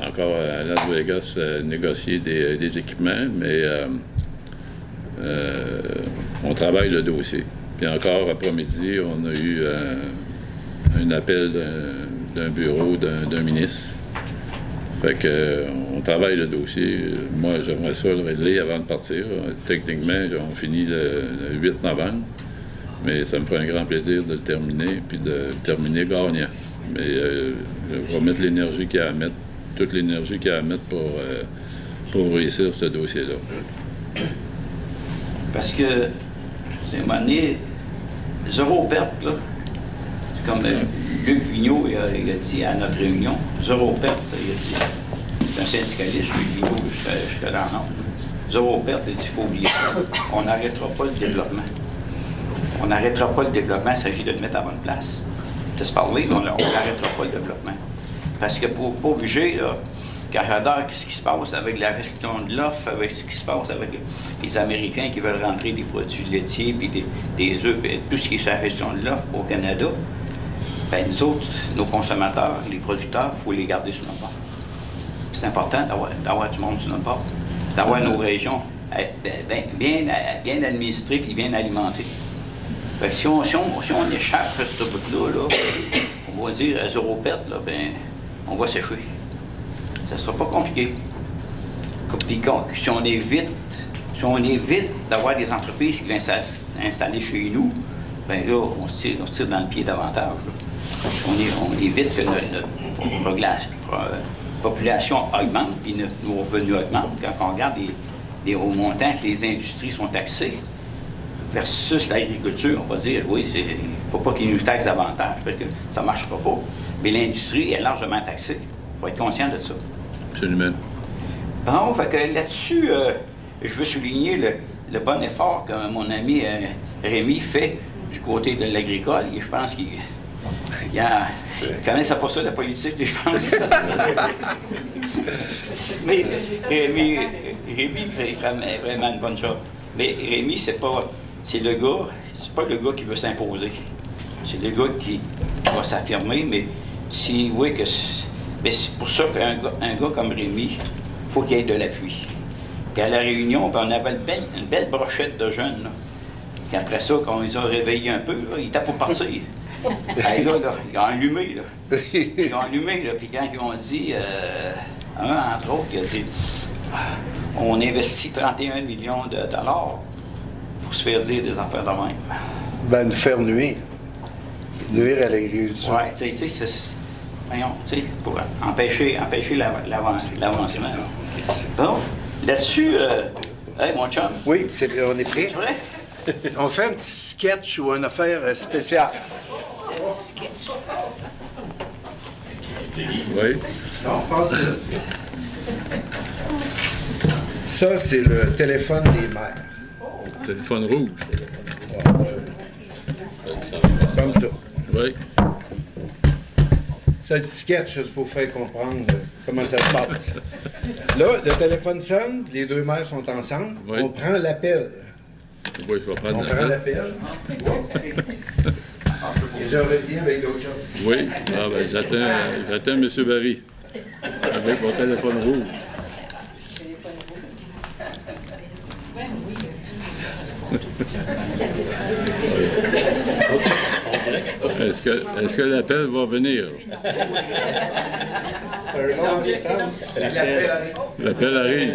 encore à Las Vegas négocier des équipements, mais on travaille le dossier. Puis encore après-midi, on a eu un appel d'un bureau d'un ministre. Fait qu'on travaille le dossier. Moi, j'aimerais ça le régler avant de partir. Techniquement, on finit le 8 novembre, mais ça me ferait un grand plaisir de le terminer, puis de le terminer gagnant. Mais je vais mettre l'énergie qu'il y a à mettre, toute l'énergie qu'il y a à mettre pour réussir ce dossier-là. Parce que, c'est un moment donné, zéro perte, là. C'est comme Luc Vigneault il a dit à notre réunion, zéro perte, il a dit. C'est un syndicaliste, Luc Vigneault, jusqu'à dans l'ombre. Zéro perte, il dit, il faut oublier ça. On n'arrêtera pas le développement. On n'arrêtera pas le développement, il s'agit de le mettre à bonne place. De se parler, on n'arrêtera pas le développement. Parce que pour pas obliger, là, quand j'adore ce qui se passe avec la gestion de l'offre, avec ce qui se passe avec les Américains qui veulent rentrer des produits laitiers, puis des œufs, puis tout ce qui est sur la gestion de l'offre au Canada, bien, nous autres, nos consommateurs, les producteurs, il faut les garder sur notre bord. C'est important d'avoir du monde sur notre bord, d'avoir nos régions bien administrées et bien alimentées. Fait que si on échappe ce bout-là, on va dire à zéro perte, là, ben, on va sécher. Ça ne sera pas compliqué. Puis si on évite d'avoir des entreprises qui viennent s'installer chez nous, bien là, on se tire dans le pied davantage. Là. On évite que notre population augmente, puis nos revenus augmentent. Quand on regarde les hauts montants que les industries sont taxées, versus l'agriculture, on va dire, oui, il ne faut pas qu'ils nous taxent davantage, parce que ça ne marchera pas. Mais l'industrie est largement taxée. Il faut être conscient de ça. Absolument. Bon, fait que là-dessus, je veux souligner le bon effort que mon ami Rémi fait du côté de l'agricole. Et je pense qu'il connaît pas ça, la politique, je pense. Mais Rémi fait vraiment une bonne job. Mais Rémi, c'est pas le gars qui veut s'imposer. C'est le gars qui va s'affirmer, mais si oui que c'est pour ça qu'un gars comme Rémi, il faut qu'il ait de l'appui. Puis à la réunion, on avait une belle brochette de jeunes. Là. Puis après ça, quand on les a réveillés un peu, là, ils étaient pour partir. Hey, là, ils ont allumé. Là. Ils ont allumé, là, puis quand ils ont dit, un entre autres, il a dit, on investit 31 millions de dollars pour se faire dire des affaires de même. Ben, nous faire nuire. Nuire à l'agriculture. Oui, tu sais, voyons, tu sais, pour empêcher l'avancement. Bon, là-dessus, hey, mon chum. Oui, on est prêt. C'est vrai? On fait un petit sketch ou une affaire spéciale. Oui. On parle de... Ça, c'est le téléphone des maires. Téléphone rouge. Comme ça. Oui. C'est un petit sketch juste pour faire comprendre comment ça se passe. Là, le téléphone sonne, les deux maires sont ensemble, Oui. on prend l'appel. Oui, je vais prendre On prend l'appel. Et je reviens avec d'autres choses. Oui. Ah, ben, j'attends M. Barry avec mon téléphone rouge. Est-ce que l'appel va venir? C'est un long distance. L'appel arrive. L'appel arrive.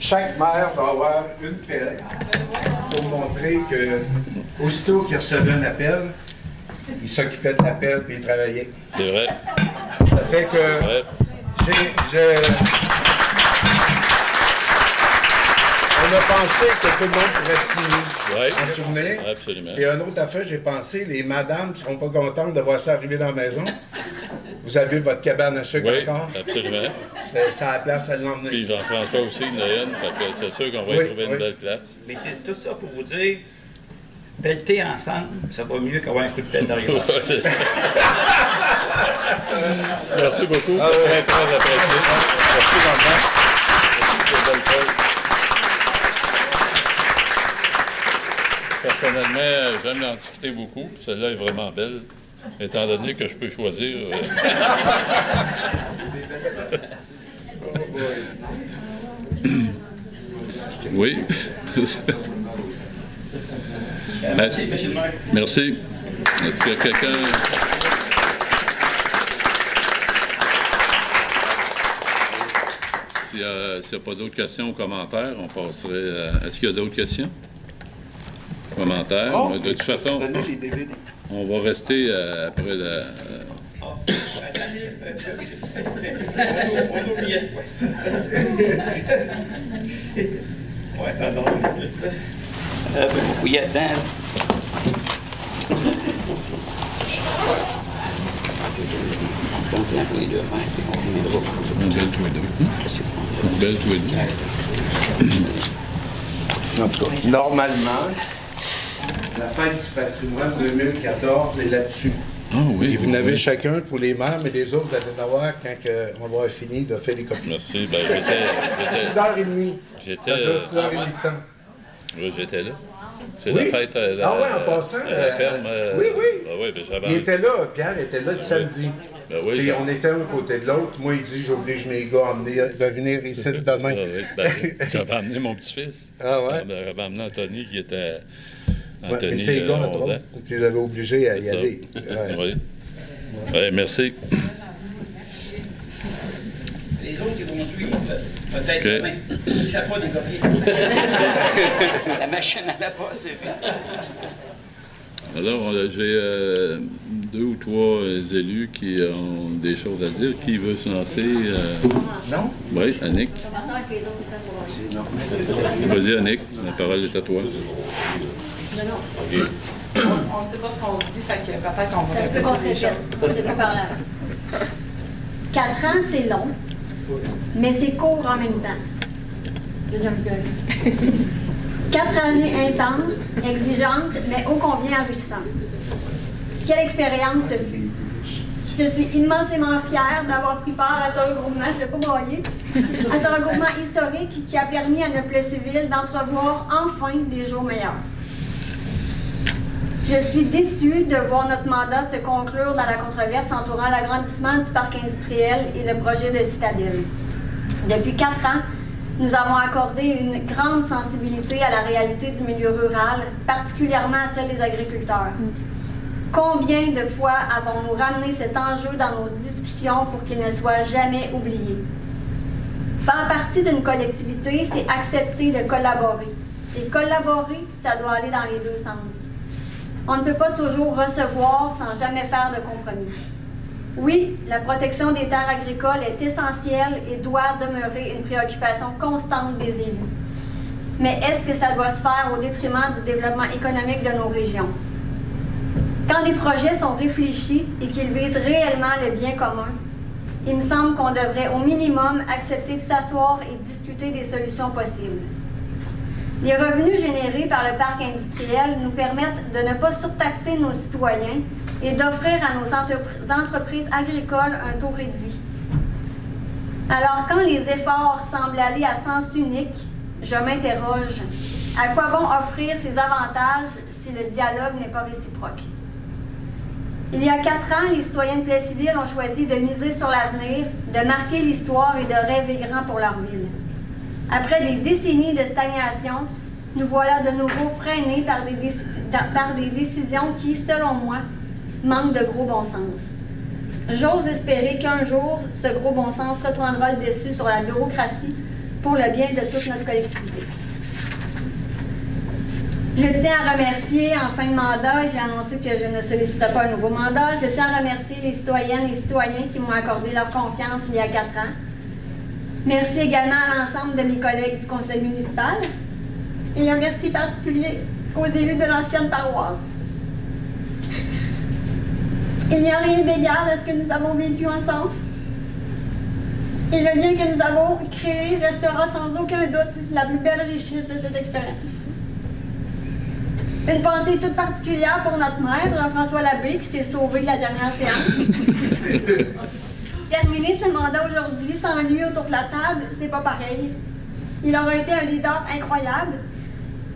Chaque maire va avoir une pelle pour montrer que, aussitôt qu'il recevait un appel, il s'occupait de l'appel puis il travaillait. C'est vrai. Ça fait que Ouais. on a pensé que tout le monde pourrait signer. Oui. En souvenir. Absolument. Et un autre affaire, j'ai pensé, les madames ne seront pas contentes de voir ça arriver dans la maison. Vous avez votre cabane à sucre Oui, encore. absolument. Ça a la place à l'emmener. Puis Jean-François aussi, il y en a une, fait que c'est sûr qu'on va y trouver une belle place. Mais c'est tout ça pour vous dire, pelleter ensemble, ça va mieux qu'avoir un coup de pelle derrière. Merci beaucoup. Très, très apprécié. Merci, Jean-François. Merci pour la belle chose. Personnellement, j'aime l'Antiquité beaucoup. Celle-là est vraiment belle, étant donné que je peux choisir. Oui. Merci, M. le maire. Merci. Est-ce que quelqu'un... S'il n'y a pas d'autres questions ou commentaires, on passerait à... Est-ce qu'il y a d'autres questions? Commentaires? Oh, De toute façon, donnez les DVD. on va rester après la... On oubliait de quoi. Ouais, c'est drôle. Vous fouillez dedans. Pour les deux mains, c'est qu'on met le droit. Une belle tous les deux. Une belle tous les deux. En tout cas, normalement, la fête du patrimoine 2014 est là-dessus. Ah oui. Et vous en avez chacun pour les maires, mais les autres, vous allez en avoir quand on va avoir fini de faire les copies. Merci. Ben, j'étais... 6h30. J'étais... Ça fait 6h30 de temps. Oui, j'étais là. C'est Oui. la fête à la, Ah ouais, en passant, à la ferme. oui, oui. Ah oui, ben, j'avais... Il était là, Pierre était là le samedi. Ben oui, Puis on était un côté de l'autre. Moi, il dit, j'oblige mes gars à venir ici demain. Ah oui, ben, j'avais amené mon petit-fils. Ah ouais? J'avais amené Anthony qui était... Ouais, Anthony, mais ces gars, entre 11 ans. autres, tu les avais obligés à y C'est ça. aller. Ouais. Oui. Ouais, merci. Les autres qui vont suivre, peut-être OK. demain. Ils ne savent pas des copier. La machine à la passe, c'est vite. Alors, j'ai 2 ou 3 élus qui ont des choses à dire. Qui veut se lancer? Non? Oui, Annick. Commençons avec les autres. Non. Vas-y, Annick. La parole est à toi. Non, non. On ne sait pas ce qu'on se dit, fait que peut-être qu'on va Ça se peut qu'on se répéter des répète. choses. C'est pas parlant. 4 ans, c'est long, mais c'est court en même temps. J'ai déjà un peu. 4 années intenses, exigeantes, mais ô combien enrichissantes. Quelle expérience ce fut. Je suis immensément fière d'avoir pris part à ce regroupement, je ne vais pas broyer, à ce regroupement historique qui a permis à notre Plessisville d'entrevoir enfin des jours meilleurs. Je suis déçue de voir notre mandat se conclure dans la controverse entourant l'agrandissement du parc industriel et le projet de Citadelle. Depuis 4 ans, nous avons accordé une grande sensibilité à la réalité du milieu rural, particulièrement à celle des agriculteurs. Combien de fois avons-nous ramené cet enjeu dans nos discussions pour qu'il ne soit jamais oublié? Faire partie d'une collectivité, c'est accepter de collaborer. Et collaborer, ça doit aller dans les deux sens. On ne peut pas toujours recevoir sans jamais faire de compromis. Oui, la protection des terres agricoles est essentielle et doit demeurer une préoccupation constante des élus. Mais est-ce que ça doit se faire au détriment du développement économique de nos régions? Quand des projets sont réfléchis et qu'ils visent réellement le bien commun, il me semble qu'on devrait au minimum accepter de s'asseoir et discuter des solutions possibles. Les revenus générés par le parc industriel nous permettent de ne pas surtaxer nos citoyens et d'offrir à nos entreprises agricoles un taux réduit. Alors, quand les efforts semblent aller à sens unique, je m'interroge, à quoi bon offrir ces avantages si le dialogue n'est pas réciproque? Il y a 4 ans, les citoyens de Plessisville ont choisi de miser sur l'avenir, de marquer l'histoire et de rêver grand pour leur ville. Après des décennies de stagnation, nous voilà de nouveau freinés par des décisions qui, selon moi, manquent de gros bon sens. J'ose espérer qu'un jour, ce gros bon sens reprendra le dessus sur la bureaucratie pour le bien de toute notre collectivité. Je tiens à remercier, en fin de mandat, j'ai annoncé que je ne solliciterai pas un nouveau mandat, je tiens à remercier les citoyennes et citoyens qui m'ont accordé leur confiance il y a 4 ans. Merci également à l'ensemble de mes collègues du conseil municipal et un merci particulier aux élus de l'ancienne paroisse. Il n'y a rien d'égal à ce que nous avons vécu ensemble. Et le lien que nous avons créé restera sans aucun doute la plus belle richesse de cette expérience. Une pensée toute particulière pour notre maire, Jean-François Labbé, qui s'est sauvé de la dernière séance. Terminer ce mandat aujourd'hui sans lui autour de la table, c'est pas pareil. Il aura été un leader incroyable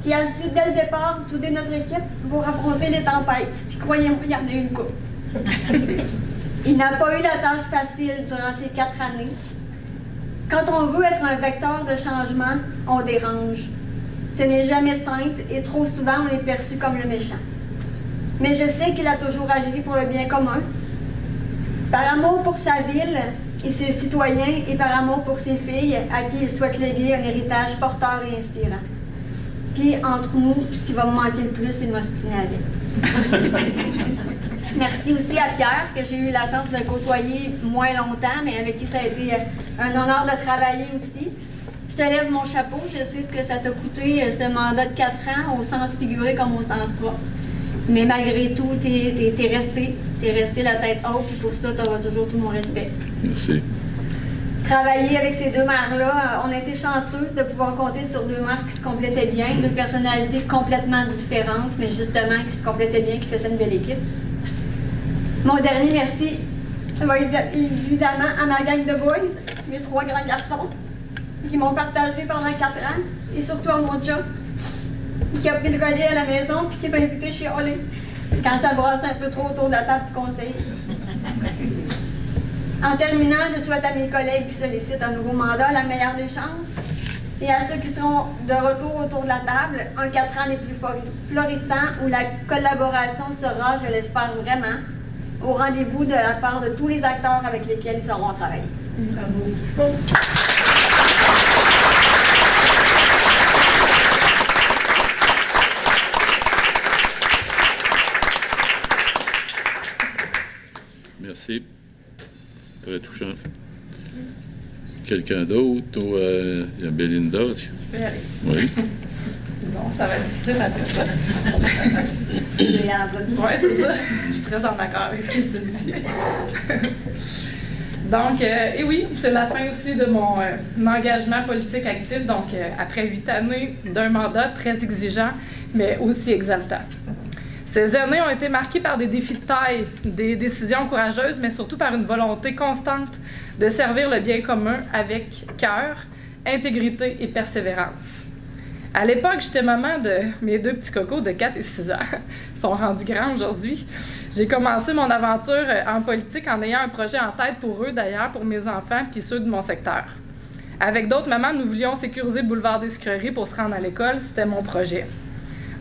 qui a su dès le départ souder notre équipe pour affronter les tempêtes. Puis croyez-moi, il y en a eu une couple. Il n'a pas eu la tâche facile durant ces 4 années. Quand on veut être un vecteur de changement, on dérange. Ce n'est jamais simple et trop souvent on est perçu comme le méchant. Mais je sais qu'il a toujours agi pour le bien commun, par amour pour sa ville et ses citoyens et par amour pour ses filles à qui il souhaite léguer un héritage porteur et inspirant. Puis, entre nous, ce qui va me manquer le plus, c'est de m'ostiner avec. Merci aussi à Pierre, que j'ai eu la chance de côtoyer moins longtemps, mais avec qui ça a été un honneur de travailler aussi. Je te lève mon chapeau, je sais ce que ça t'a coûté, ce mandat de 4 ans, au sens figuré comme au sens propre. Mais malgré tout, t'es resté la tête haute, et pour ça, tu auras toujours tout mon respect. Merci. Travailler avec ces 2 maires-là, on a été chanceux de pouvoir compter sur 2 maires qui se complétaient bien, 2 personnalités complètement différentes, mais justement qui se complétaient bien, qui faisaient une belle équipe. Mon dernier merci va évidemment à ma gang de boys, mes 3 grands garçons, qui m'ont partagé pendant 4 ans, et surtout à mon chum, qui a pris le relais à la maison puis qui m'a écouté chialer quand ça brasse un peu trop autour de la table du conseil. En terminant, je souhaite à mes collègues qui sollicitent un nouveau mandat la meilleure des chances et à ceux qui seront de retour autour de la table, un 4 ans des plus florissants où la collaboration sera, je l'espère vraiment, au rendez-vous de la part de tous les acteurs avec lesquels ils auront travaillé. Bravo. Merci. Très touchant. Quelqu'un d'autre ou il y a Belinda? Je peux y aller. Oui. Bon, ça va être difficile après ça. Oui, c'est ça. Je suis très en accord avec ce que tu dis. Donc, et oui, c'est la fin aussi de mon engagement politique actif. Donc, après 8 années d'un mandat très exigeant, mais aussi exaltant. Ces années ont été marquées par des défis de taille, des décisions courageuses, mais surtout par une volonté constante de servir le bien commun avec cœur, intégrité et persévérance. À l'époque, j'étais maman de mes 2 petits cocos de 4 et 6 ans. Ils sont rendus grands aujourd'hui. J'ai commencé mon aventure en politique en ayant un projet en tête pour eux, d'ailleurs, pour mes enfants puis ceux de mon secteur. Avec d'autres mamans, nous voulions sécuriser le boulevard des Sucreries pour se rendre à l'école. C'était mon projet.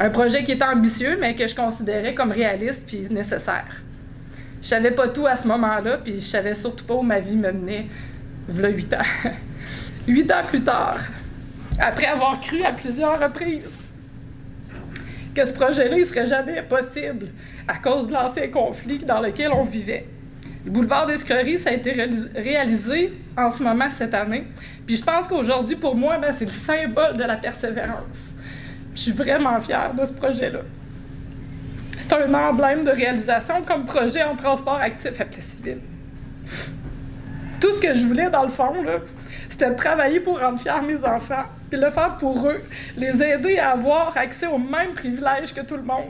Un projet qui était ambitieux, mais que je considérais comme réaliste puis nécessaire. Je savais pas tout à ce moment-là, puis je savais surtout pas où ma vie me menait, v'là 8 ans. 8 ans plus tard, après avoir cru à plusieurs reprises que ce projet-là ne serait jamais possible à cause de l'ancien conflit dans lequel on vivait. Le boulevard des Sucreries, ça a été réalisé en ce moment cette année. Puis je pense qu'aujourd'hui, pour moi, ben, c'est le symbole de la persévérance. Je suis vraiment fière de ce projet-là. C'est un emblème de réalisation comme projet en transport actif à Plessisville. Tout ce que je voulais, dans le fond, là, c'était de travailler pour rendre fiers mes enfants, puis le faire pour eux, les aider à avoir accès aux mêmes privilèges que tout le monde,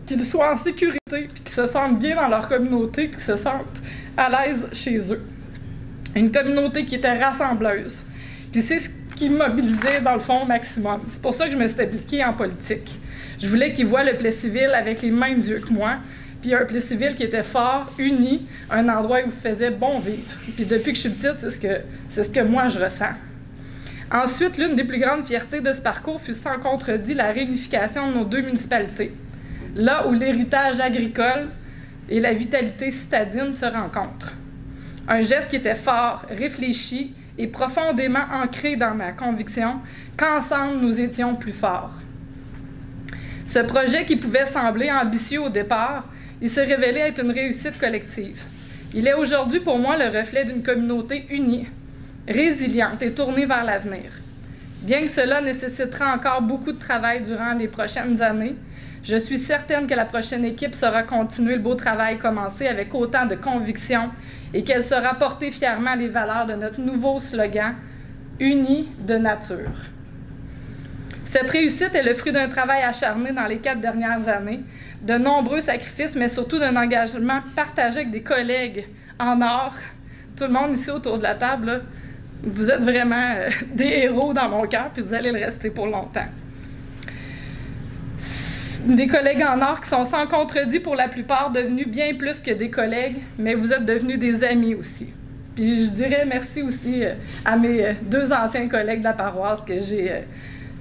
qu'ils soient en sécurité, puis qu'ils se sentent bien dans leur communauté, puis qu'ils se sentent à l'aise chez eux. Une communauté qui était rassembleuse. Puis c'est ce qui me mobilisait, dans le fond, au maximum. C'est pour ça que je me suis impliquée en politique. Je voulais qu'ils voient le Plessisville avec les mêmes yeux que moi, puis un Plessisville qui était fort, uni, un endroit où il faisait bon vivre. Puis depuis que je suis petite, c'est ce que moi je ressens. Ensuite, l'une des plus grandes fiertés de ce parcours fut sans contredit la réunification de nos 2 municipalités, là où l'héritage agricole et la vitalité citadine se rencontrent. Un geste qui était fort, réfléchi et profondément ancré dans ma conviction qu'ensemble nous étions plus forts. Ce projet qui pouvait sembler ambitieux au départ, il s'est révélé être une réussite collective. Il est aujourd'hui pour moi le reflet d'une communauté unie, résiliente et tournée vers l'avenir. Bien que cela nécessitera encore beaucoup de travail durant les prochaines années, je suis certaine que la prochaine équipe saura continuer le beau travail commencé avec autant de conviction et qu'elle saura porter fièrement les valeurs de notre nouveau slogan « Unis de nature ». Cette réussite est le fruit d'un travail acharné dans les 4 dernières années, de nombreux sacrifices, mais surtout d'un engagement partagé avec des collègues en or. Tout le monde ici autour de la table, là, vous êtes vraiment des héros dans mon cœur, puis vous allez le rester pour longtemps. Des collègues en or qui sont sans contredit pour la plupart devenus bien plus que des collègues, mais vous êtes devenus des amis aussi. Puis je dirais merci aussi à mes 2 anciens collègues de la paroisse que j'ai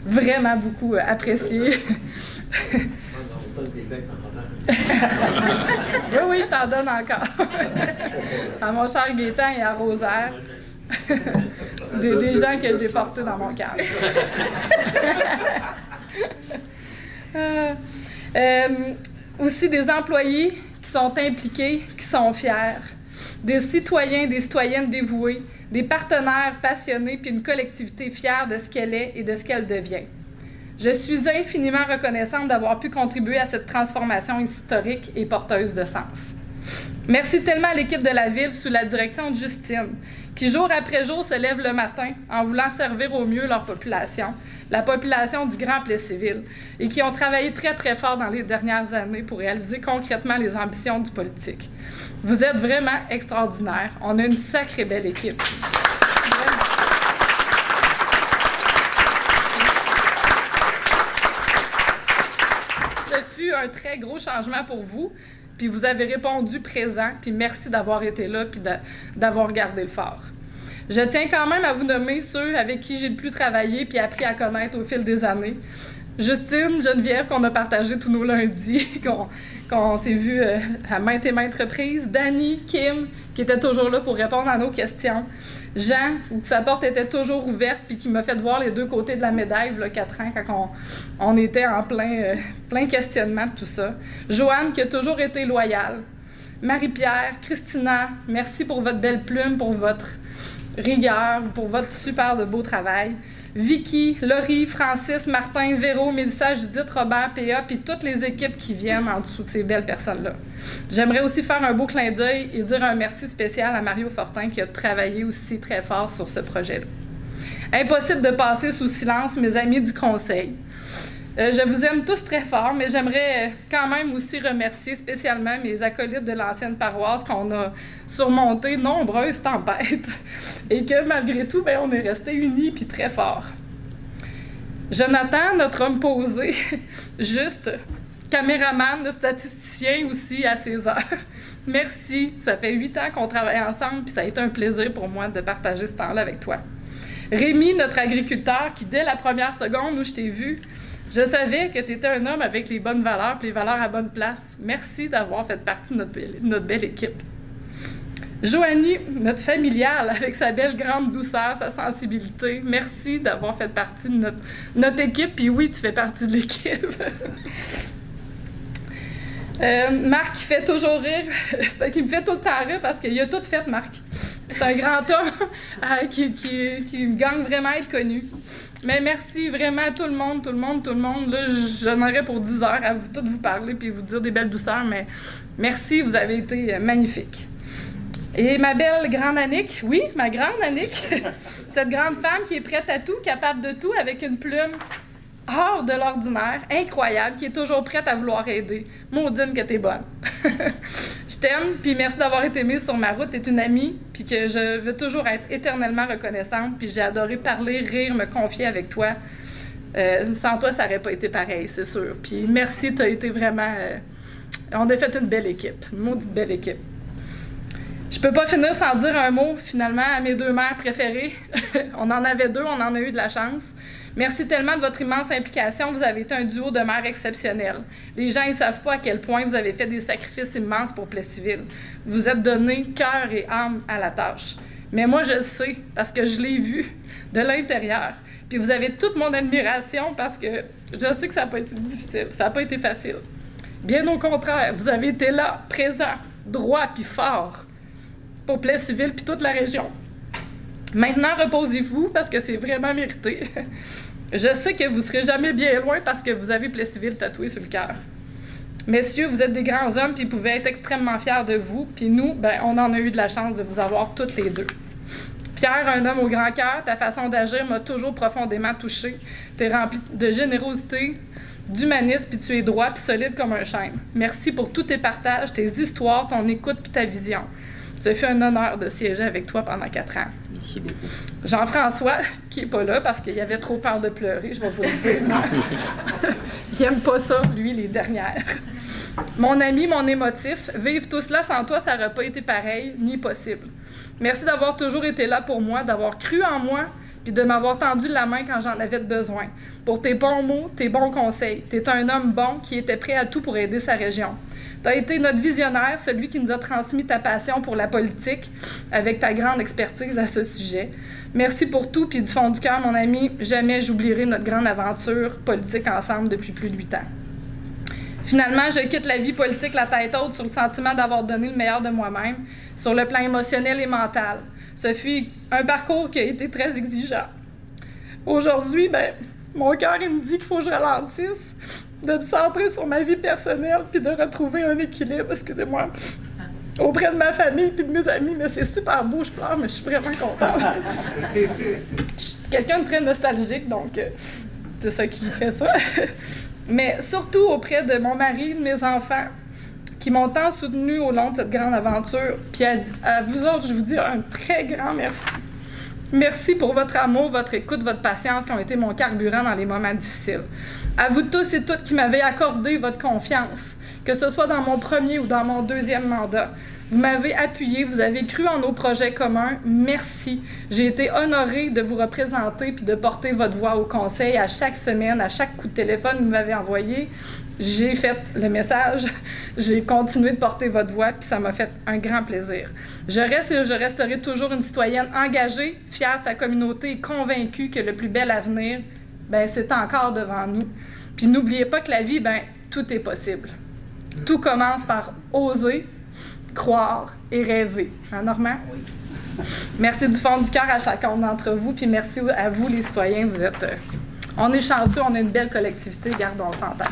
vraiment beaucoup apprécié. Oui, je t'en donne encore. À mon cher Gaétan et à Rosaire. Des gens que j'ai portés dans mon cœur. Aussi des employés qui sont impliqués, qui sont fiers. Des citoyens, des citoyennes dévoués, des partenaires passionnés, puis une collectivité fière de ce qu'elle est et de ce qu'elle devient. Je suis infiniment reconnaissante d'avoir pu contribuer à cette transformation historique et porteuse de sens. Merci tellement à l'équipe de la Ville sous la direction de Justine, qui jour après jour se lève le matin en voulant servir au mieux leur population, la population du Grand Plessisville, et qui ont travaillé très, très fort dans les dernières années pour réaliser concrètement les ambitions du politique. Vous êtes vraiment extraordinaires. On a une sacrée belle équipe. Ce fut un très gros changement pour vous, puis vous avez répondu présent, puis merci d'avoir été là, puis d'avoir gardé le fort. Je tiens quand même à vous nommer ceux avec qui j'ai le plus travaillé puis appris à connaître au fil des années. Justine, Geneviève, qu'on a partagé tous nos lundis, qu'on s'est vu à maintes et maintes reprises. Dani, Kim, qui était toujours là pour répondre à nos questions. Jean, où sa porte était toujours ouverte puis qui m'a fait voir les 2 côtés de la médaille, il y a 4 ans, quand on était en plein questionnement de tout ça. Joanne, qui a toujours été loyale. Marie-Pierre, Christina, merci pour votre belle plume, pour votre rigueur, pour votre super de beau travail. Vicky, Laurie, Francis, Martin, Véro, Mélissa, Judith, Robert, P.A., puis toutes les équipes qui viennent en dessous de ces belles personnes-là. J'aimerais aussi faire un beau clin d'œil et dire un merci spécial à Mario Fortin qui a travaillé aussi très fort sur ce projet-là. Impossible de passer sous silence mes amis du Conseil. Je vous aime tous très fort, mais j'aimerais quand même aussi remercier spécialement mes acolytes de l'ancienne paroisse qu'on a surmonté nombreuses tempêtes et que malgré tout, on est restés unis puis très forts. Jonathan, notre homme posé, juste, caméraman, statisticien aussi à ses heures. Merci, ça fait 8 ans qu'on travaille ensemble puis ça a été un plaisir pour moi de partager ce temps-là avec toi. Rémi, notre agriculteur, qui dès la première seconde où je t'ai vu, je savais que tu étais un homme avec les bonnes valeurs et les valeurs à bonne place. Merci d'avoir fait partie de notre belle équipe. Joanie, notre familiale, avec sa belle grande douceur, sa sensibilité. Merci d'avoir fait partie de notre équipe. Puis oui, tu fais partie de l'équipe. Marc, qui fait toujours rire, qui me fait tout le temps rire parce qu'il a tout fait, Marc. C'est un grand homme qui gagne vraiment à être connu. Mais merci vraiment à tout le monde. Là, j'en aurais pour 10 heures à vous parler puis vous dire des belles douceurs, mais merci, vous avez été magnifiques. Et ma belle grande Annick, oui, ma grande Annick, cette grande femme qui est prête à tout, capable de tout, avec une plume hors de l'ordinaire, incroyable, qui est toujours prête à vouloir aider. Maudine que t'es bonne. Je t'aime, puis merci d'avoir été mise sur ma route. T'es une amie, puis que je veux toujours être éternellement reconnaissante, puis j'ai adoré parler, rire, me confier avec toi. Sans toi, ça n'aurait pas été pareil, c'est sûr. Puis merci, t'as été vraiment... on a fait une belle équipe, une maudite belle équipe. Je peux pas finir sans dire un mot, finalement, à mes 2 mères préférées. On en avait 2, on en a eu de la chance. Merci tellement de votre immense implication. Vous avez été un duo de mères exceptionnel. Les gens ne savent pas à quel point vous avez fait des sacrifices immenses pour Plessisville. Vous êtes donné cœur et âme à la tâche. Mais moi, je le sais, parce que je l'ai vu de l'intérieur. Puis vous avez toute mon admiration parce que je sais que ça n'a pas été difficile, ça n'a pas été facile. Bien au contraire, vous avez été là, présent, droit puis fort pour Plessisville puis toute la région. Maintenant, reposez-vous parce que c'est vraiment mérité. Je sais que vous ne serez jamais bien loin parce que vous avez Plessisville tatoué sur le cœur. Messieurs, vous êtes des grands hommes puis ils pouvaient être extrêmement fiers de vous. Puis nous, ben, on en a eu de la chance de vous avoir toutes les 2. Pierre, un homme au grand cœur, ta façon d'agir m'a toujours profondément touchée. Tu es rempli de générosité, d'humanisme, puis tu es droit puis solide comme un chêne. Merci pour tous tes partages, tes histoires, ton écoute puis ta vision. Ce fut un honneur de siéger avec toi pendant 4 ans. Merci beaucoup. Jean-François, qui n'est pas là parce qu'il avait trop peur de pleurer, je vais vous le dire. Il n'aime pas ça, lui, les dernières. Mon ami, mon émotif, vivre tout cela sans toi, ça n'aurait pas été pareil, ni possible. Merci d'avoir toujours été là pour moi, d'avoir cru en moi, puis de m'avoir tendu la main quand j'en avais besoin. Pour tes bons mots, tes bons conseils. Tu es un homme bon qui était prêt à tout pour aider sa région. Tu as été notre visionnaire, celui qui nous a transmis ta passion pour la politique avec ta grande expertise à ce sujet. Merci pour tout, puis du fond du cœur, mon ami, jamais j'oublierai notre grande aventure politique ensemble depuis plus de 8 ans. Finalement, je quitte la vie politique la tête haute sur le sentiment d'avoir donné le meilleur de moi-même sur le plan émotionnel et mental. Ce fut un parcours qui a été très exigeant. Aujourd'hui, ben, mon cœur, il me dit qu'il faut que je ralentisse, de me centrer sur ma vie personnelle puis de retrouver un équilibre, excusez-moi, auprès de ma famille puis de mes amis. Mais c'est super beau, je pleure, mais je suis vraiment contente. Je suis quelqu'un de très nostalgique, donc c'est ça qui fait ça. Mais surtout auprès de mon mari, de mes enfants, qui m'ont tant soutenu au long de cette grande aventure. Puis à vous autres, je vous dis un très grand merci. Merci pour votre amour, votre écoute, votre patience qui ont été mon carburant dans les moments difficiles. À vous tous et toutes qui m'avez accordé votre confiance, que ce soit dans mon premier ou dans mon 2e mandat. Vous m'avez appuyé, vous avez cru en nos projets communs. Merci. J'ai été honorée de vous représenter puis de porter votre voix au conseil à chaque semaine, à chaque coup de téléphone que vous m'avez envoyé. J'ai fait le message, j'ai continué de porter votre voix, puis ça m'a fait un grand plaisir. Je reste et je resterai toujours une citoyenne engagée, fière de sa communauté et convaincue que le plus bel avenir, ben, c'est encore devant nous. Puis n'oubliez pas que la vie, ben, tout est possible. Tout commence par oser, croire et rêver. Hein, Normand? Oui. Merci du fond du cœur à chacun d'entre vous, puis merci à vous, les citoyens. Vous êtes... on est chanceux, on a une belle collectivité, garde, on s'entend.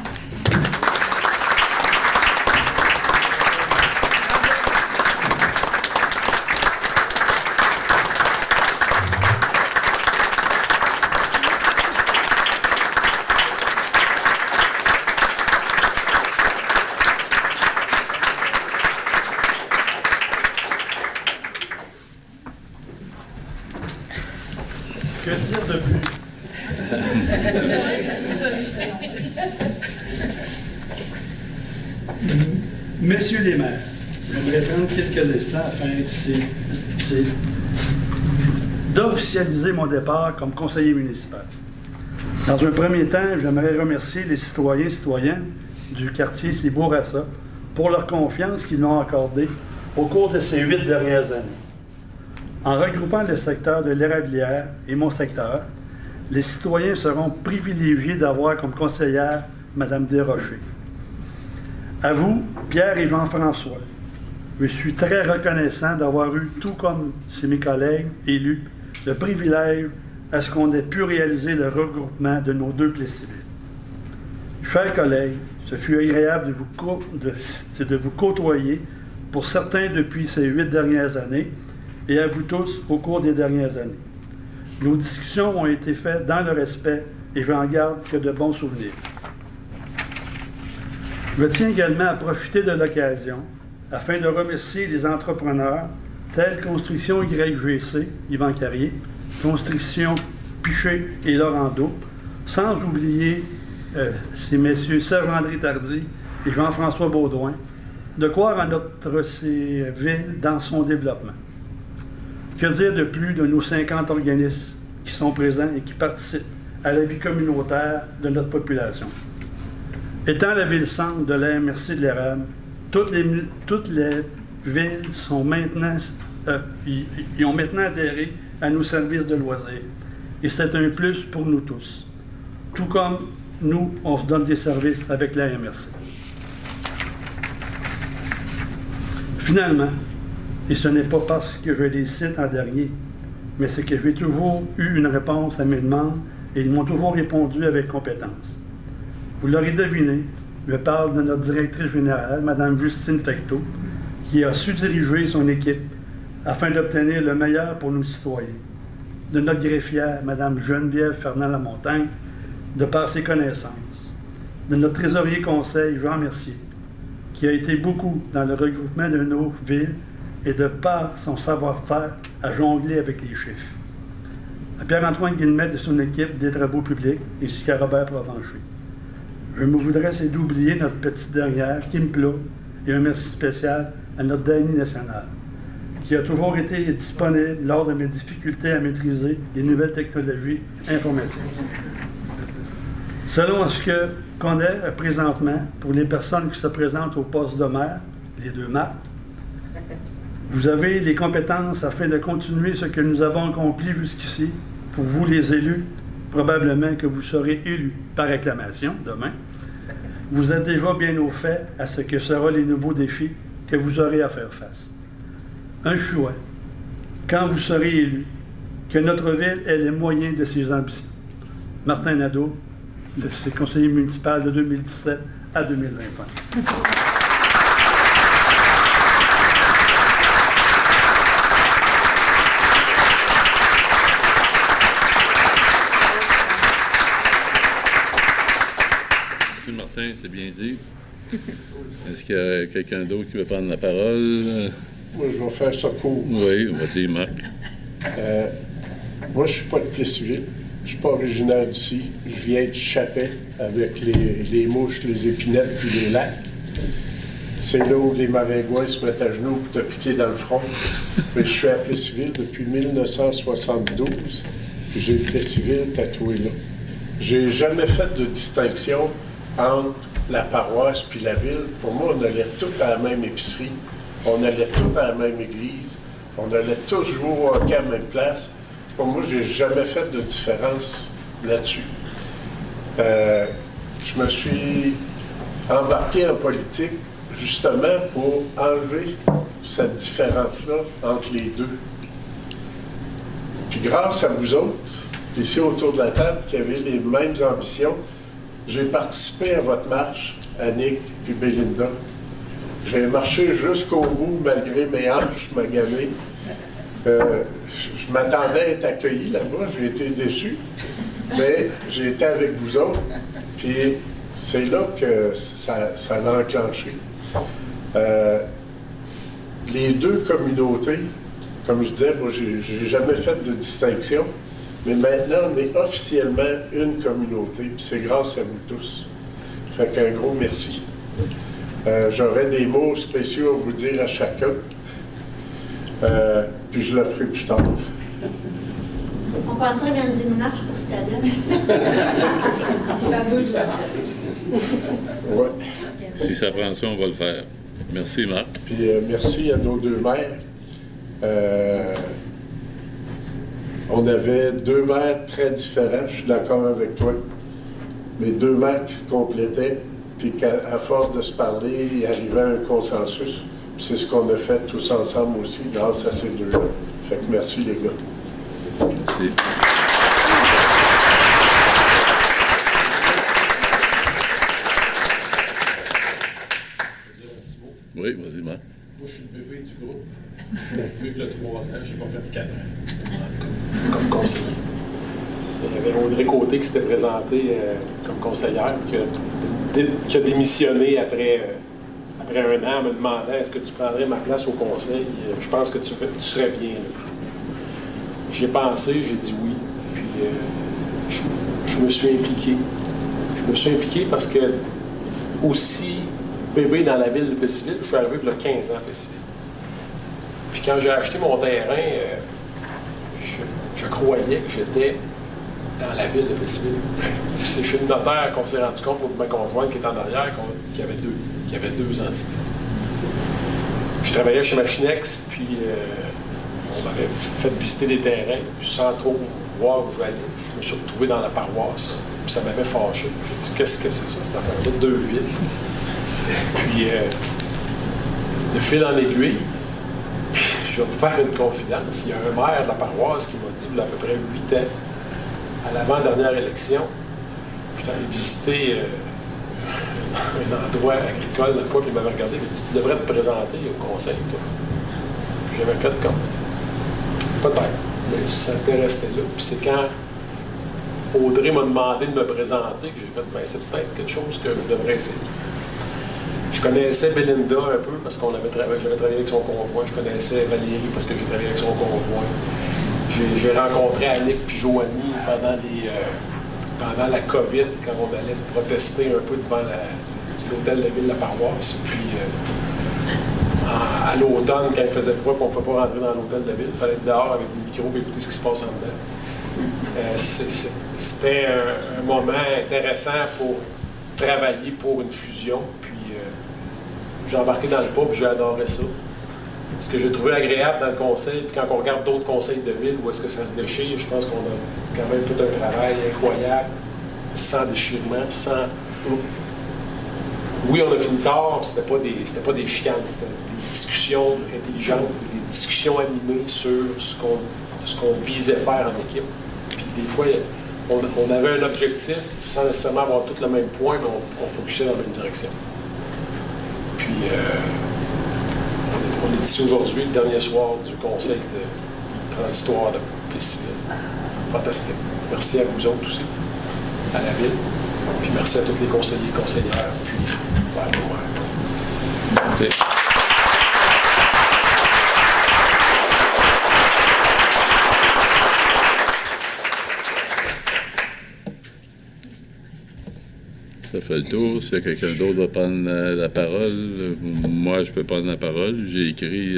Que dire de plus? Messieurs les maires, j'aimerais prendre quelques instants afin d'officialiser mon départ comme conseiller municipal. Dans un premier temps, j'aimerais remercier les citoyens et citoyennes du quartier Cibourassa pour leur confiance qu'ils m'ont accordée au cours de ces 8 dernières années. En regroupant le secteur de l'Érablière et mon secteur, les citoyens seront privilégiés d'avoir comme conseillère Mme Desrochers. À vous, Pierre et Jean-François, je suis très reconnaissant d'avoir eu, tout comme mes collègues élus, le privilège à ce qu'on ait pu réaliser le regroupement de nos 2 plessisviles. Chers collègues, ce fut agréable de vous côtoyer, pour certains depuis ces 8 dernières années, et à vous tous au cours des dernières années. Nos discussions ont été faites dans le respect et je n'en garde que de bons souvenirs. Je tiens également à profiter de l'occasion afin de remercier les entrepreneurs tels Construction YGC, Yvan Carrier, Construction Piché et Laurando, sans oublier ces messieurs Serge-André Tardy et Jean-François Baudouin, de croire en notre ville dans son développement. Que dire de plus de nos 50 organismes qui sont présents et qui participent à la vie communautaire de notre population? Étant la ville-centre de la MRC de l'Érable, toutes les villes sont maintenant, ils ont maintenant adhéré à nos services de loisirs. Et c'est un plus pour nous tous. Tout comme nous, on se donne des services avec la MRC. Finalement, et ce n'est pas parce que je les cite en dernier, mais c'est que j'ai toujours eu une réponse à mes demandes et ils m'ont toujours répondu avec compétence. Vous l'aurez deviné, je parle de notre directrice générale, Mme Justine Fecteau, qui a su diriger son équipe afin d'obtenir le meilleur pour nos citoyens. De notre greffière, Mme Geneviève Fernand-Lamontagne, de par ses connaissances. De notre trésorier conseil, Jean Mercier, qui a été beaucoup dans le regroupement de nos villes et de par son savoir-faire à jongler avec les chiffres. À Pierre-Antoine Guillemette et son équipe des travaux publics, ainsi qu'à Robert Provencher. Je me voudrais c'est d'oublier notre petite dernière, Kim Pla, et un merci spécial à notre Dany nationale, qui a toujours été disponible lors de mes difficultés à maîtriser les nouvelles technologies informatiques. Selon ce qu'on est présentement, pour les personnes qui se présentent au poste de maire, les 2 marques, vous avez les compétences afin de continuer ce que nous avons accompli jusqu'ici. Pour vous, les élus, probablement que vous serez élus par acclamation demain. Vous êtes déjà bien au fait à ce que seront les nouveaux défis que vous aurez à faire face. Un choix, quand vous serez élu, que notre ville ait les moyens de ses ambitions. Martin Nadeau, c'est conseiller municipal de 2017 à 2025. Merci Martin, c'est bien dit. Est-ce qu'il y a quelqu'un d'autre qui veut prendre la parole? Moi, je vais faire ça court. Oui, on va dire Marc. Moi, je ne suis pas de Plessisville. Je ne suis pas originaire d'ici. Je viens de Chapet avec les mouches, les épinettes et les lacs. C'est là où les maringouins se mettent à genoux pour te piquer dans le front. Mais je suis à Plessisville depuis 1972. J'ai Plessisville tatoué là. J'ai jamais fait de distinction entre la paroisse puis la ville. Pour moi, on allait tous à la même épicerie. On allait tous à la même église. On allait tous jouer au hockey à la même place. Pour moi, j'ai jamais fait de différence là-dessus. Je me suis embarqué en politique justement pour enlever cette différence-là entre les deux. Puis grâce à vous autres, ici autour de la table, qui avez les mêmes ambitions, j'ai participé à votre marche, Annick puis Belinda. J'ai marché jusqu'au bout malgré mes hanches maganées. Je m'attendais à être accueilli là-bas, j'ai été déçu, mais j'ai été avec vous autres, puis c'est là que ça a enclenché. Les deux communautés, comme je disais, moi j'ai jamais fait de distinction, mais maintenant on est officiellement une communauté, puis c'est grâce à vous tous. Fait qu'un gros merci. J'aurais des mots spéciaux à vous dire à chacun. Puis je le ferai plus tard. On pensait organiser une marche pour Citadelle. Ouais. Si ça prend ça, on va le faire. Merci, Marc. Puis merci à nos deux maires. On avait deux maires très différents, je suis d'accord avec toi. Mais deux maires qui se complétaient. puis qu'à force de se parler, il arrivait à un consensus. C'est ce qu'on a fait tous ensemble aussi grâce à ces deux-là. Fait que merci les gars. Merci. Oui, vas-y, Marc. Moi, je suis le bébé du groupe. Je suis depuis le 3 ans, je n'ai pas fait 4 ans comme conseiller. Il y avait Audrey Côté qui s'était présentée comme conseillère, qui a démissionné après un an, me demandant est-ce que tu prendrais ma place au conseil. Je pense que tu serais bien là. J'y ai pensé, j'ai dit oui. Puis je me suis impliqué. Je me suis impliqué parce que aussi bébé dans la ville de Plessisville, je suis arrivé il y a 15 ans à Plessisville. Puis quand j'ai acheté mon terrain, je croyais que j'étais dans la ville de Plessisville. Puis c'est chez le notaire qu'on s'est rendu compte, ma conjointe qui est en arrière, qu'il y avait deux entités. Je travaillais chez Machinex, puis on m'avait fait visiter des terrains, puis sans trop voir où je vais aller. Je me suis retrouvé dans la paroisse, puis ça m'avait fâché. J'ai dit, qu'est-ce que c'est ça, cette affaire-là, 2 villes? Puis, de fil en aiguille, je vais vous faire une confidence. Il y a un maire de la paroisse qui m'a dit, il y a à peu près 8 ans, à l'avant-dernière élection, j'étais allé visiter un endroit agricole dans le coin, puis il m'avait regardé, il m'a dit, tu devrais te présenter au conseil, toi. J'avais fait comme, peut-être, mais ça était resté là. Puis c'est quand Audrey m'a demandé de me présenter que j'ai fait, ben c'est peut-être quelque chose que je devrais essayer. Je connaissais Belinda un peu parce qu'on j'avais travaillé avec son conjoint. Je connaissais Valérie parce que j'ai travaillé avec son conjoint. J'ai rencontré Annick et Joanie pendant la COVID, quand on allait protester un peu devant l'hôtel de ville de la paroisse. Puis à l'automne, quand il faisait froid et qu'on ne pouvait pas rentrer dans l'hôtel de ville, il fallait être dehors avec des micros et écouter ce qui se passe en dedans. C'était un moment intéressant pour travailler pour une fusion. J'ai embarqué dans le pas et j'ai adoré ça. Ce que j'ai trouvé agréable dans le conseil, puis quand on regarde d'autres conseils de ville où est-ce que ça se déchire, je pense qu'on a quand même fait un travail incroyable, sans déchirement, sans... Oui, on a fini tard, c'était pas des chicanes, c'était des discussions intelligentes, des discussions animées sur ce qu'on visait faire en équipe. Puis des fois, on avait un objectif sans nécessairement avoir tout le même point, mais on focusait dans la même direction. Puis, on est ici aujourd'hui, le dernier soir du conseil de transitoire de Plessisville. Fantastique. Merci à vous autres aussi, à la ville. Puis merci à tous les conseillers et conseillères. Puis, merci. Ça fait le tour. Si quelqu'un d'autre va prendre la parole, moi, je peux prendre la parole. J'ai écrit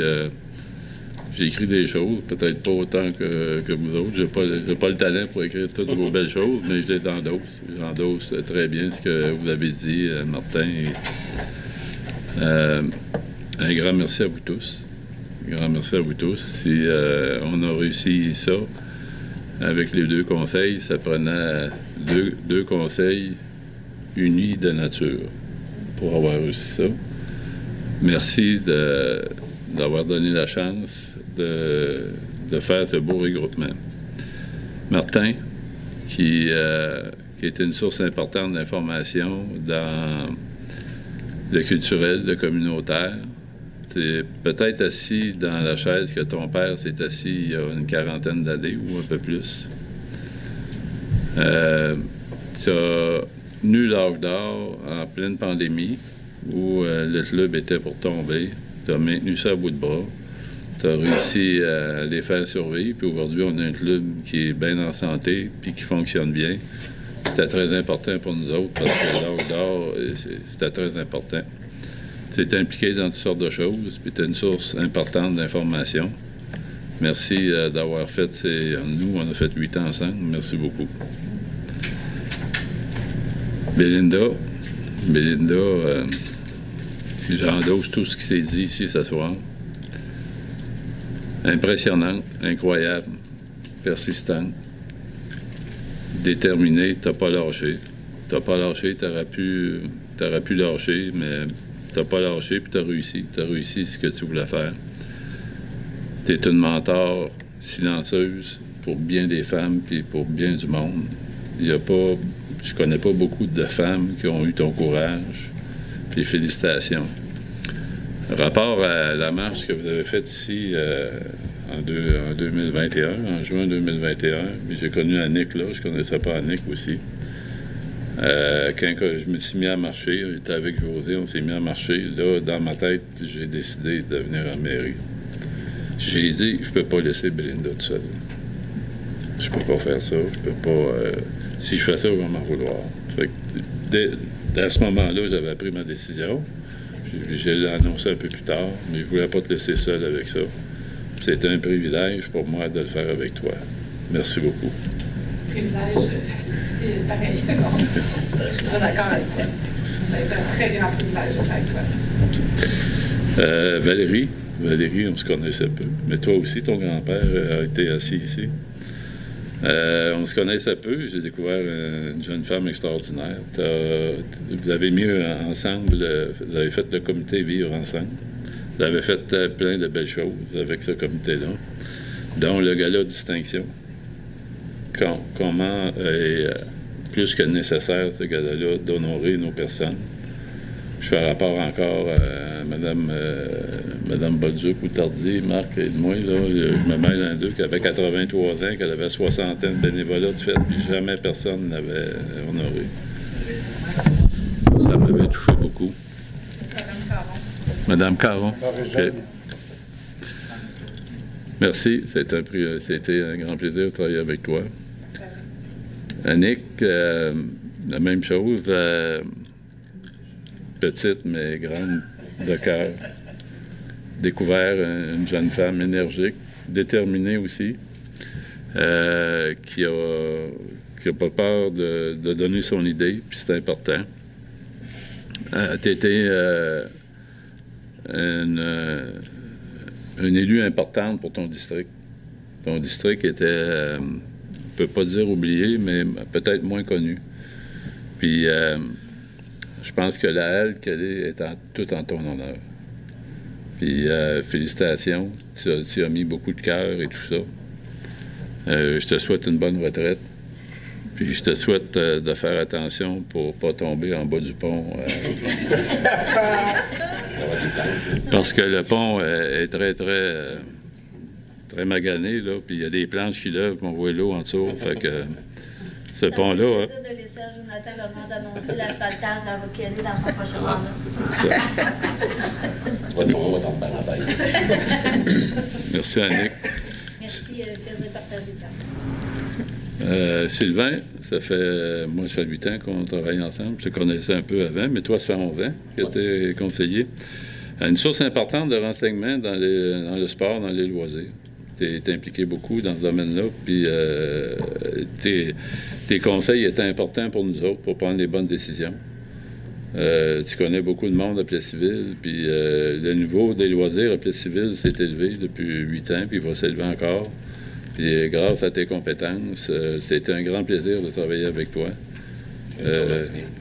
des choses, peut-être pas autant que vous autres. J'ai pas le talent pour écrire toutes vos belles choses, mais je les endosse. J'endosse très bien ce que vous avez dit, Martin. Un grand merci à vous tous. Un grand merci à vous tous. Si on a réussi ça avec les 2 conseils, ça prenait deux conseils unis de nature pour avoir réussi ça. Merci d'avoir donné la chance de faire ce beau regroupement. Martin, qui est une source importante d'information dans le culturel, le communautaire. Tu peut-être assis dans la chaise que ton père s'est assis il y a une 40aine d'années ou un peu plus. Tu as tenu l'âge d'or en pleine pandémie où le club était pour tomber. Tu as maintenu ça à bout de bras. Tu as réussi à les faire survivre. Puis aujourd'hui, on a un club qui est bien en santé puis qui fonctionne bien. C'était très important pour nous autres parce que l'âge d'or, c'était très important. Tu es impliqué dans toutes sortes de choses puis tu es une source importante d'information. Merci d'avoir fait nous, on a fait 8 ans ensemble. Merci beaucoup. Belinda, j'endosse tout ce qui s'est dit ici ce soir. Impressionnante, incroyable, persistante, déterminée, t'as pas lâché. T'as pas lâché, t'aurais pu Tu aurais pu lâcher, mais tu n'as pas lâché, puis tu as réussi. Tu as réussi ce que tu voulais faire. Tu es une mentor silencieuse pour bien des femmes, puis pour bien du monde. Je connais pas beaucoup de femmes qui ont eu ton courage, puis félicitations. Rapport à la marche que vous avez faite ici en 2021, en juin 2021, puis j'ai connu Annick là, je connaissais pas Annick aussi. Quand je me suis mis à marcher, on était avec José, on s'est mis à marcher. Là, dans ma tête, j'ai décidé de venir en mairie. J'ai dit, je peux pas laisser Belinda toute seule. Je peux pas faire ça, je peux pas... si je fais ça, je vais m'en vouloir. Fait que, à ce moment-là, j'avais pris ma décision. Je l'ai annoncé un peu plus tard, mais je voulais pas te laisser seul avec ça. C'était un privilège pour moi de le faire avec toi. Merci beaucoup. Privilège, pareil. Je suis très d'accord avec toi. Ça a été un très grand privilège de faire avec toi. Valérie, on se connaissait peu. Mais toi aussi, ton grand-père a été assis ici. On se connaissait peu. J'ai découvert une jeune femme extraordinaire. Vous avez mis ensemble, vous avez fait le comité Vivre ensemble. Vous avez fait plein de belles choses avec ce comité-là, dont le gala Distinction. Comment est plus que nécessaire, ce gala-là, d'honorer nos personnes. Je fais rapport encore à Mme Bolduc ou Tardy, Marc et moi, là, je me mêle dans deux, qui avait 83 ans, qu'elle avait 60 de bénévolat de fait, puis jamais personne ne l'avait honoré. Ça m'avait touché beaucoup. Madame Caron. Okay. Merci, c'était un grand plaisir de travailler avec toi. Annick, la même chose. Petite, mais grande de cœur. Découvert une jeune femme énergique, déterminée aussi, qui a pas peur de donner son idée, puis c'est important. Tu étais une élue importante pour ton district. Ton district était, on ne peut pas dire oublié, mais peut-être moins connu. Puis, je pense que la halle qu'elle est tout en ton honneur. Puis, félicitations. Tu as mis beaucoup de cœur et tout ça. Je te souhaite une bonne retraite. Puis, je te souhaite de faire attention pour ne pas tomber en bas du pont. Parce que le pont est très, très, très magané, là. Puis, il y a des planches qui lèvent, puis on voit l'eau en dessous. Fait que... Ce pont-là. Ça de laisser à Jonathan l'honneur d'annoncer l'asphaltage de la route Kelly dans son prochain mandat. Merci, Annick. Merci, plaisir partagé, Pierre. Sylvain, ça fait 8 ans qu'on travaille ensemble. Je te connaissais un peu avant, mais toi, ça fait 11 ans que tu es conseiller. Une source importante de renseignement dans le sport, dans les loisirs. Tu es impliqué beaucoup dans ce domaine-là, puis tes conseils étaient importants pour nous autres, pour prendre les bonnes décisions. Tu connais beaucoup de monde à Plessisville, puis le niveau des loisirs à Plessisville s'est élevé depuis 8 ans, puis il va s'élever encore. Puis grâce à tes compétences, c'était un grand plaisir de travailler avec toi.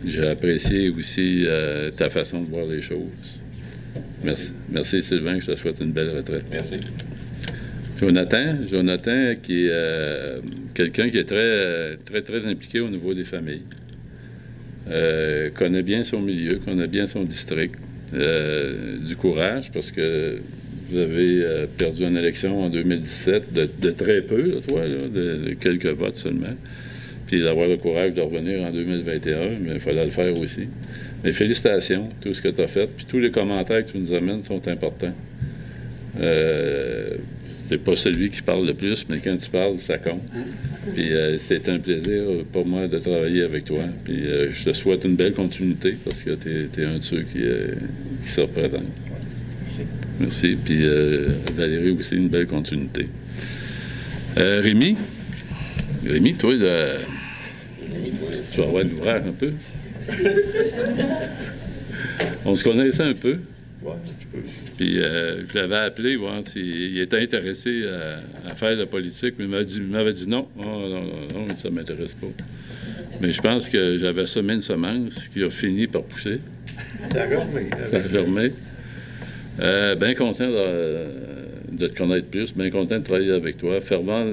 J'ai apprécié aussi ta façon de voir les choses. Merci Sylvain, je te souhaite une belle retraite. Merci. Jonathan, qui est quelqu'un qui est très, très, très impliqué au niveau des familles. Connaît bien son milieu, connaît bien son district. Du courage, parce que vous avez perdu une élection en 2017 de très peu, là, toi, là, de quelques votes seulement. Puis d'avoir le courage de revenir en 2021, mais il fallait le faire aussi. Mais félicitations, tout ce que tu as fait. Puis tous les commentaires que tu nous amènes sont importants. C'est pas celui qui parle le plus, mais quand tu parles, ça compte. Puis c'est un plaisir pour moi de travailler avec toi. Puis je te souhaite une belle continuité parce que tu es un de ceux qui se représente. Merci. Merci. Puis Valérie aussi, une belle continuité. Rémi, toi, tu vas avoir de l'ouvrage un peu. On se connaissait un peu. Ouais, un petit peu. Puis je l'avais appelé, voir s'il était intéressé à faire de la politique, mais il m'avait dit non, ça ne m'intéresse pas. Mais je pense que j'avais semé une semence qui a fini par pousser. Ça a germé. Ça a germé. Bien content de te connaître plus, bien content de travailler avec toi. Fervent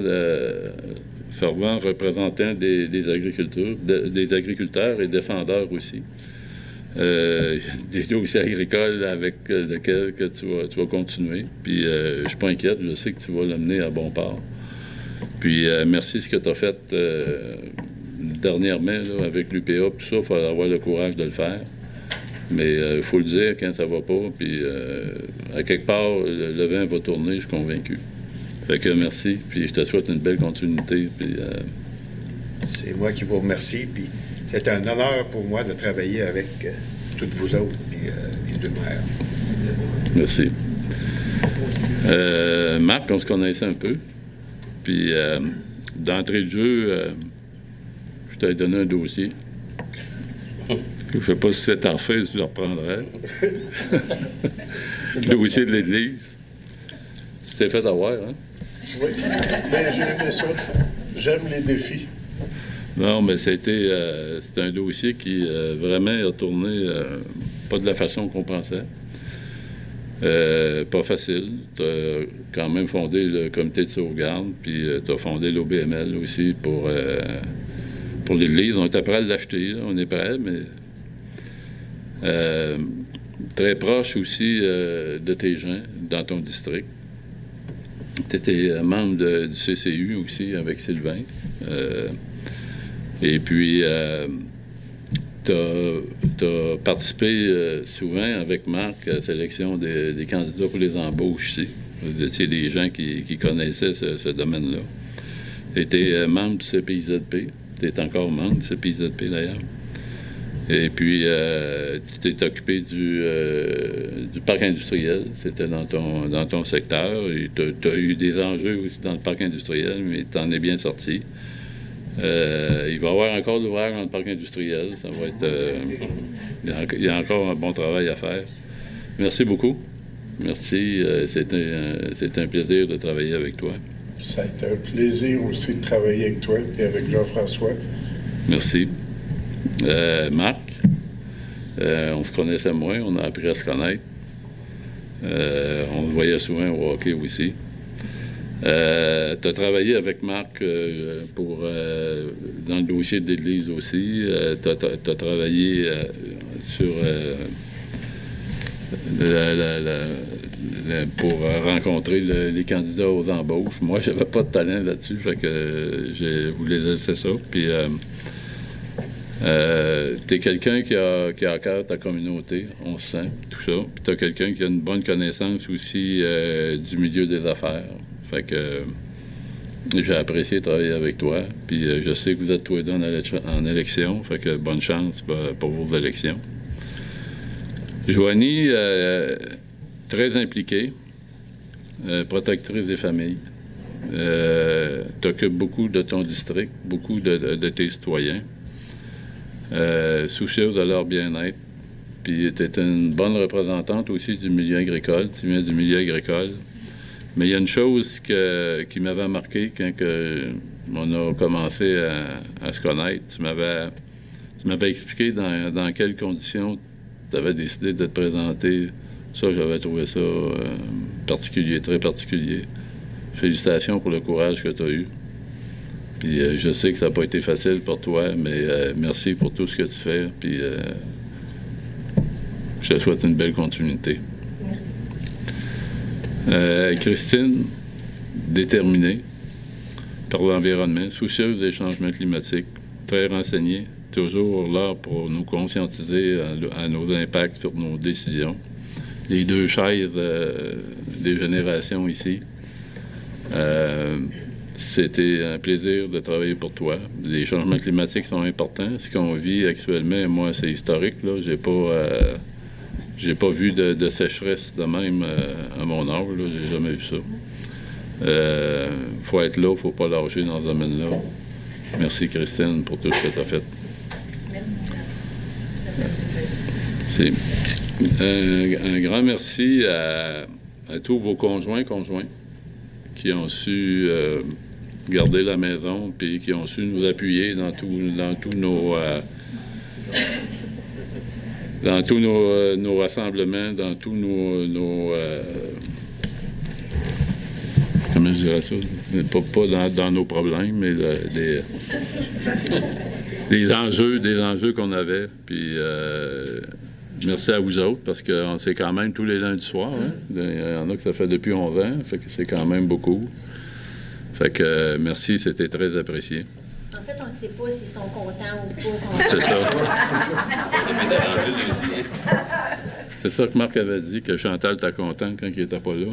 représentant des agriculteurs et défendeurs aussi. Des dossiers agricoles avec lesquels que tu vas continuer. Puis je suis pas inquiète, je sais que tu vas l'amener à bon port. Puis merci ce que tu as fait dernièrement là, avec l'UPA, tout ça, il faut avoir le courage de le faire. Mais il faut le dire quand ça va pas, puis à quelque part, le vent va tourner, je suis convaincu. Fait que merci, puis je te souhaite une belle continuité. Puis, c'est moi qui vous remercie, puis c'est un honneur pour moi de travailler avec toutes vous autres, puis les deux maires. Merci. Marc, on se connaissait un peu, puis d'entrée de jeu, je t'avais donné un dossier. Je ne sais pas si c'est en fait, si tu le reprendrais. Le dossier de l'Église. Tu t'es fait avoir, hein? Oui, mais j'ai aimé ça. J'aime les défis. Non, mais c'était un dossier qui vraiment a tourné pas de la façon qu'on pensait. Pas facile. Tu as quand même fondé le comité de sauvegarde, puis tu as fondé l'OBML aussi pour l'Église. On était prêt à l'acheter, on est prêt, mais très proche aussi de tes gens dans ton district. Tu étais membre du CCU aussi avec Sylvain. Et puis, tu as participé souvent avec Marc à la sélection des candidats pour les embauches ici. Vous étiez des gens qui connaissaient ce domaine-là. Tu étais membre du CPIZP. Tu es encore membre du CPIZP, d'ailleurs. Et puis, tu t'es occupé du parc industriel. C'était dans ton secteur. Tu as eu des enjeux aussi dans le parc industriel, mais tu en es bien sorti. Il va y avoir encore d'ouvrages dans le parc industriel. Ça va être... il y a encore un bon travail à faire. Merci beaucoup. Merci. C'était un plaisir de travailler avec toi. Ça a été un plaisir aussi de travailler avec toi et avec Jean-François. Merci. Marc, on se connaissait moins, on a appris à se connaître. On se voyait souvent au hockey aussi. Tu as travaillé avec Marc dans le dossier de l'Église aussi. Tu as travaillé sur pour rencontrer les candidats aux embauches. Moi, j'avais pas de talent là-dessus, fait que je voulais laisser ça. Puis tu es quelqu'un qui a à cœur ta communauté, on se sent, tout ça. Puis tu as quelqu'un qui a une bonne connaissance aussi du milieu des affaires. Fait que j'ai apprécié travailler avec toi. Puis je sais que vous êtes tous les deux en élection, fait que bonne chance pour vos élections. Joanie, très impliquée, protectrice des familles. T'occupes beaucoup de ton district, beaucoup de tes citoyens. Soucieuse de leur bien-être. Puis tu es une bonne représentante aussi du milieu agricole. Tu viens du milieu agricole. Mais il y a une chose qui m'avait marqué quand on a commencé à se connaître. Tu m'avais expliqué dans quelles conditions tu avais décidé de te présenter. Ça, j'avais trouvé ça particulier, très particulier. Félicitations pour le courage que tu as eu. Puis je sais que ça n'a pas été facile pour toi, mais merci pour tout ce que tu fais. Puis je te souhaite une belle continuité. Christine, déterminée par l'environnement, soucieuse des changements climatiques, très renseignée, toujours là pour nous conscientiser à nos impacts sur nos décisions. Les deux chaises des générations ici. C'était un plaisir de travailler pour toi. Les changements climatiques sont importants. Ce qu'on vit actuellement, moi, c'est historique. Là. J'ai pas vu de sécheresse de même à mon âge. Là. J'ai jamais vu ça. Faut être là, faut pas lâcher dans ce domaine-là. Merci, Christine, pour tout ce que tu as fait. Merci. Un grand merci à tous vos conjoints qui ont su gardé la maison, puis qui ont su nous appuyer dans tous nos rassemblements, dans tous nos comment je dirais ça? Pas dans nos problèmes, mais des enjeux qu'on avait. Puis merci à vous autres, parce que c'est quand même tous les lundis soirs. Hein? Il y en a que ça fait depuis 11 ans, fait que c'est quand même beaucoup. Fait que merci, c'était très apprécié. En fait, on ne sait pas s'ils sont contents ou pas. C'est ça. C'est ça que Marc avait dit, que Chantal était content quand il n'était pas là.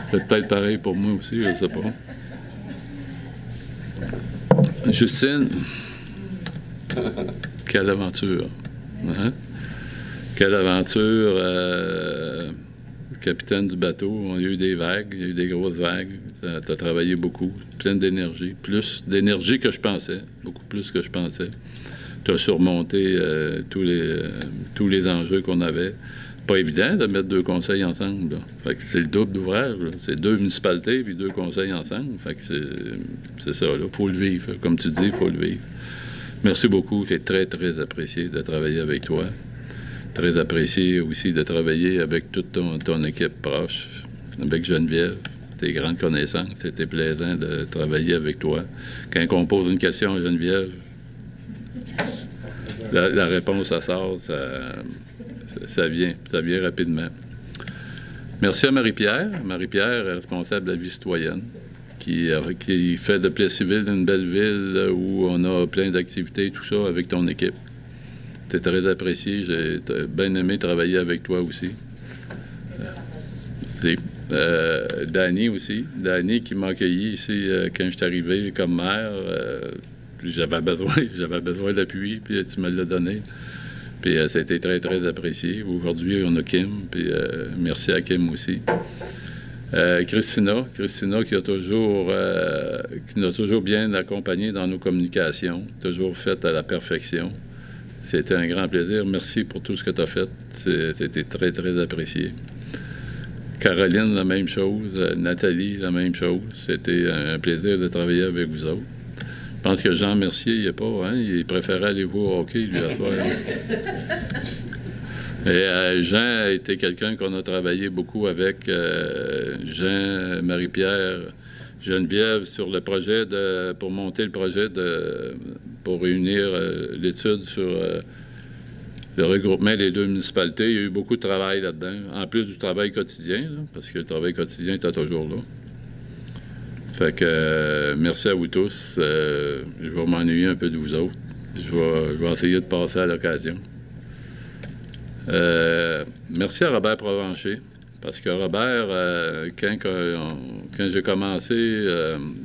C'est peut-être pareil pour moi aussi, je ne sais pas. Justine, quelle aventure. Hein? Quelle aventure. Capitaine du bateau, on a eu des vagues, il y a eu des grosses vagues. Tu as travaillé beaucoup, plein d'énergie, plus d'énergie que je pensais, beaucoup plus que je pensais. Tu as surmonté tous les enjeux qu'on avait. Pas évident de mettre 2 conseils ensemble. Fait que c'est le double d'ouvrage. C'est 2 municipalités puis 2 conseils ensemble. Fait que c'est ça. Il faut le vivre. Comme tu dis, il faut le vivre. Merci beaucoup. C'est très, très apprécié de travailler avec toi. Très apprécié aussi de travailler avec toute ton équipe proche, avec Geneviève, tes grandes connaissances. C'était plaisant de travailler avec toi. Quand on pose une question à Geneviève, la réponse, ça sort, ça vient rapidement. Merci à Marie-Pierre. Marie-Pierre est responsable de la vie citoyenne, qui fait de Plessisville une belle ville où on a plein d'activités, tout ça, avec ton équipe. C'est très apprécié. J'ai bien aimé travailler avec toi aussi. Danny aussi. Danny qui m'a accueilli ici quand je suis arrivé comme maire. J'avais besoin d'appui, puis tu me l'as donné. Puis ça a été très, très apprécié. Aujourd'hui, on a Kim, puis merci à Kim aussi. Christina qui nous a toujours bien accompagnés dans nos communications, toujours fait à la perfection. C'était un grand plaisir. Merci pour tout ce que tu as fait. C'était très, très apprécié. Caroline, la même chose. Nathalie, la même chose. C'était un plaisir de travailler avec vous autres. Je pense que Jean Mercier, il n'est pas, hein? Il préférait aller voir au hockey, lui, à soir. Et Jean a été quelqu'un qu'on a travaillé beaucoup avec. Jean, Marie-Pierre, Geneviève, sur le projet pour monter le projet pour réunir l'étude sur le regroupement des 2 municipalités. Il y a eu beaucoup de travail là-dedans, en plus du travail quotidien, là, parce que le travail quotidien était toujours là. Fait que merci à vous tous. Je vais m'ennuyer un peu de vous autres. Je vais essayer de passer à l'occasion. Merci à Robert Provencher. Parce que Robert, quand j'ai commencé,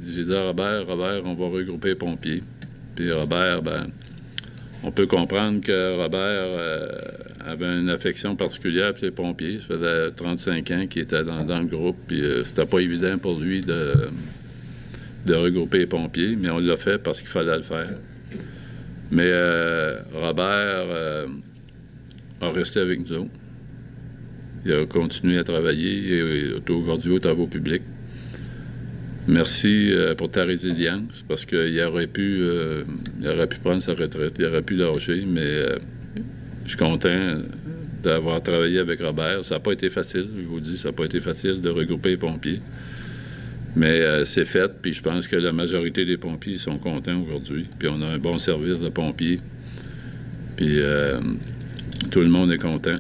j'ai dit à Robert, on va regrouper les pompiers. Puis Robert, on peut comprendre que Robert avait une affection particulière pour les pompiers. Ça faisait 35 ans qu'il était dans le groupe, puis c'était pas évident pour lui de regrouper les pompiers, mais on l'a fait parce qu'il fallait le faire. Mais Robert a resté avec nous autres. Il a continué à travailler et est aujourd'hui aux travaux publics. Merci pour ta résilience, parce qu'il aurait pu prendre sa retraite, il aurait pu lâcher, mais je suis content d'avoir travaillé avec Robert. Ça n'a pas été facile, je vous dis, ça n'a pas été facile de regrouper les pompiers. Mais c'est fait, puis je pense que la majorité des pompiers sont contents aujourd'hui. Puis on a un bon service de pompiers. Puis tout le monde est content.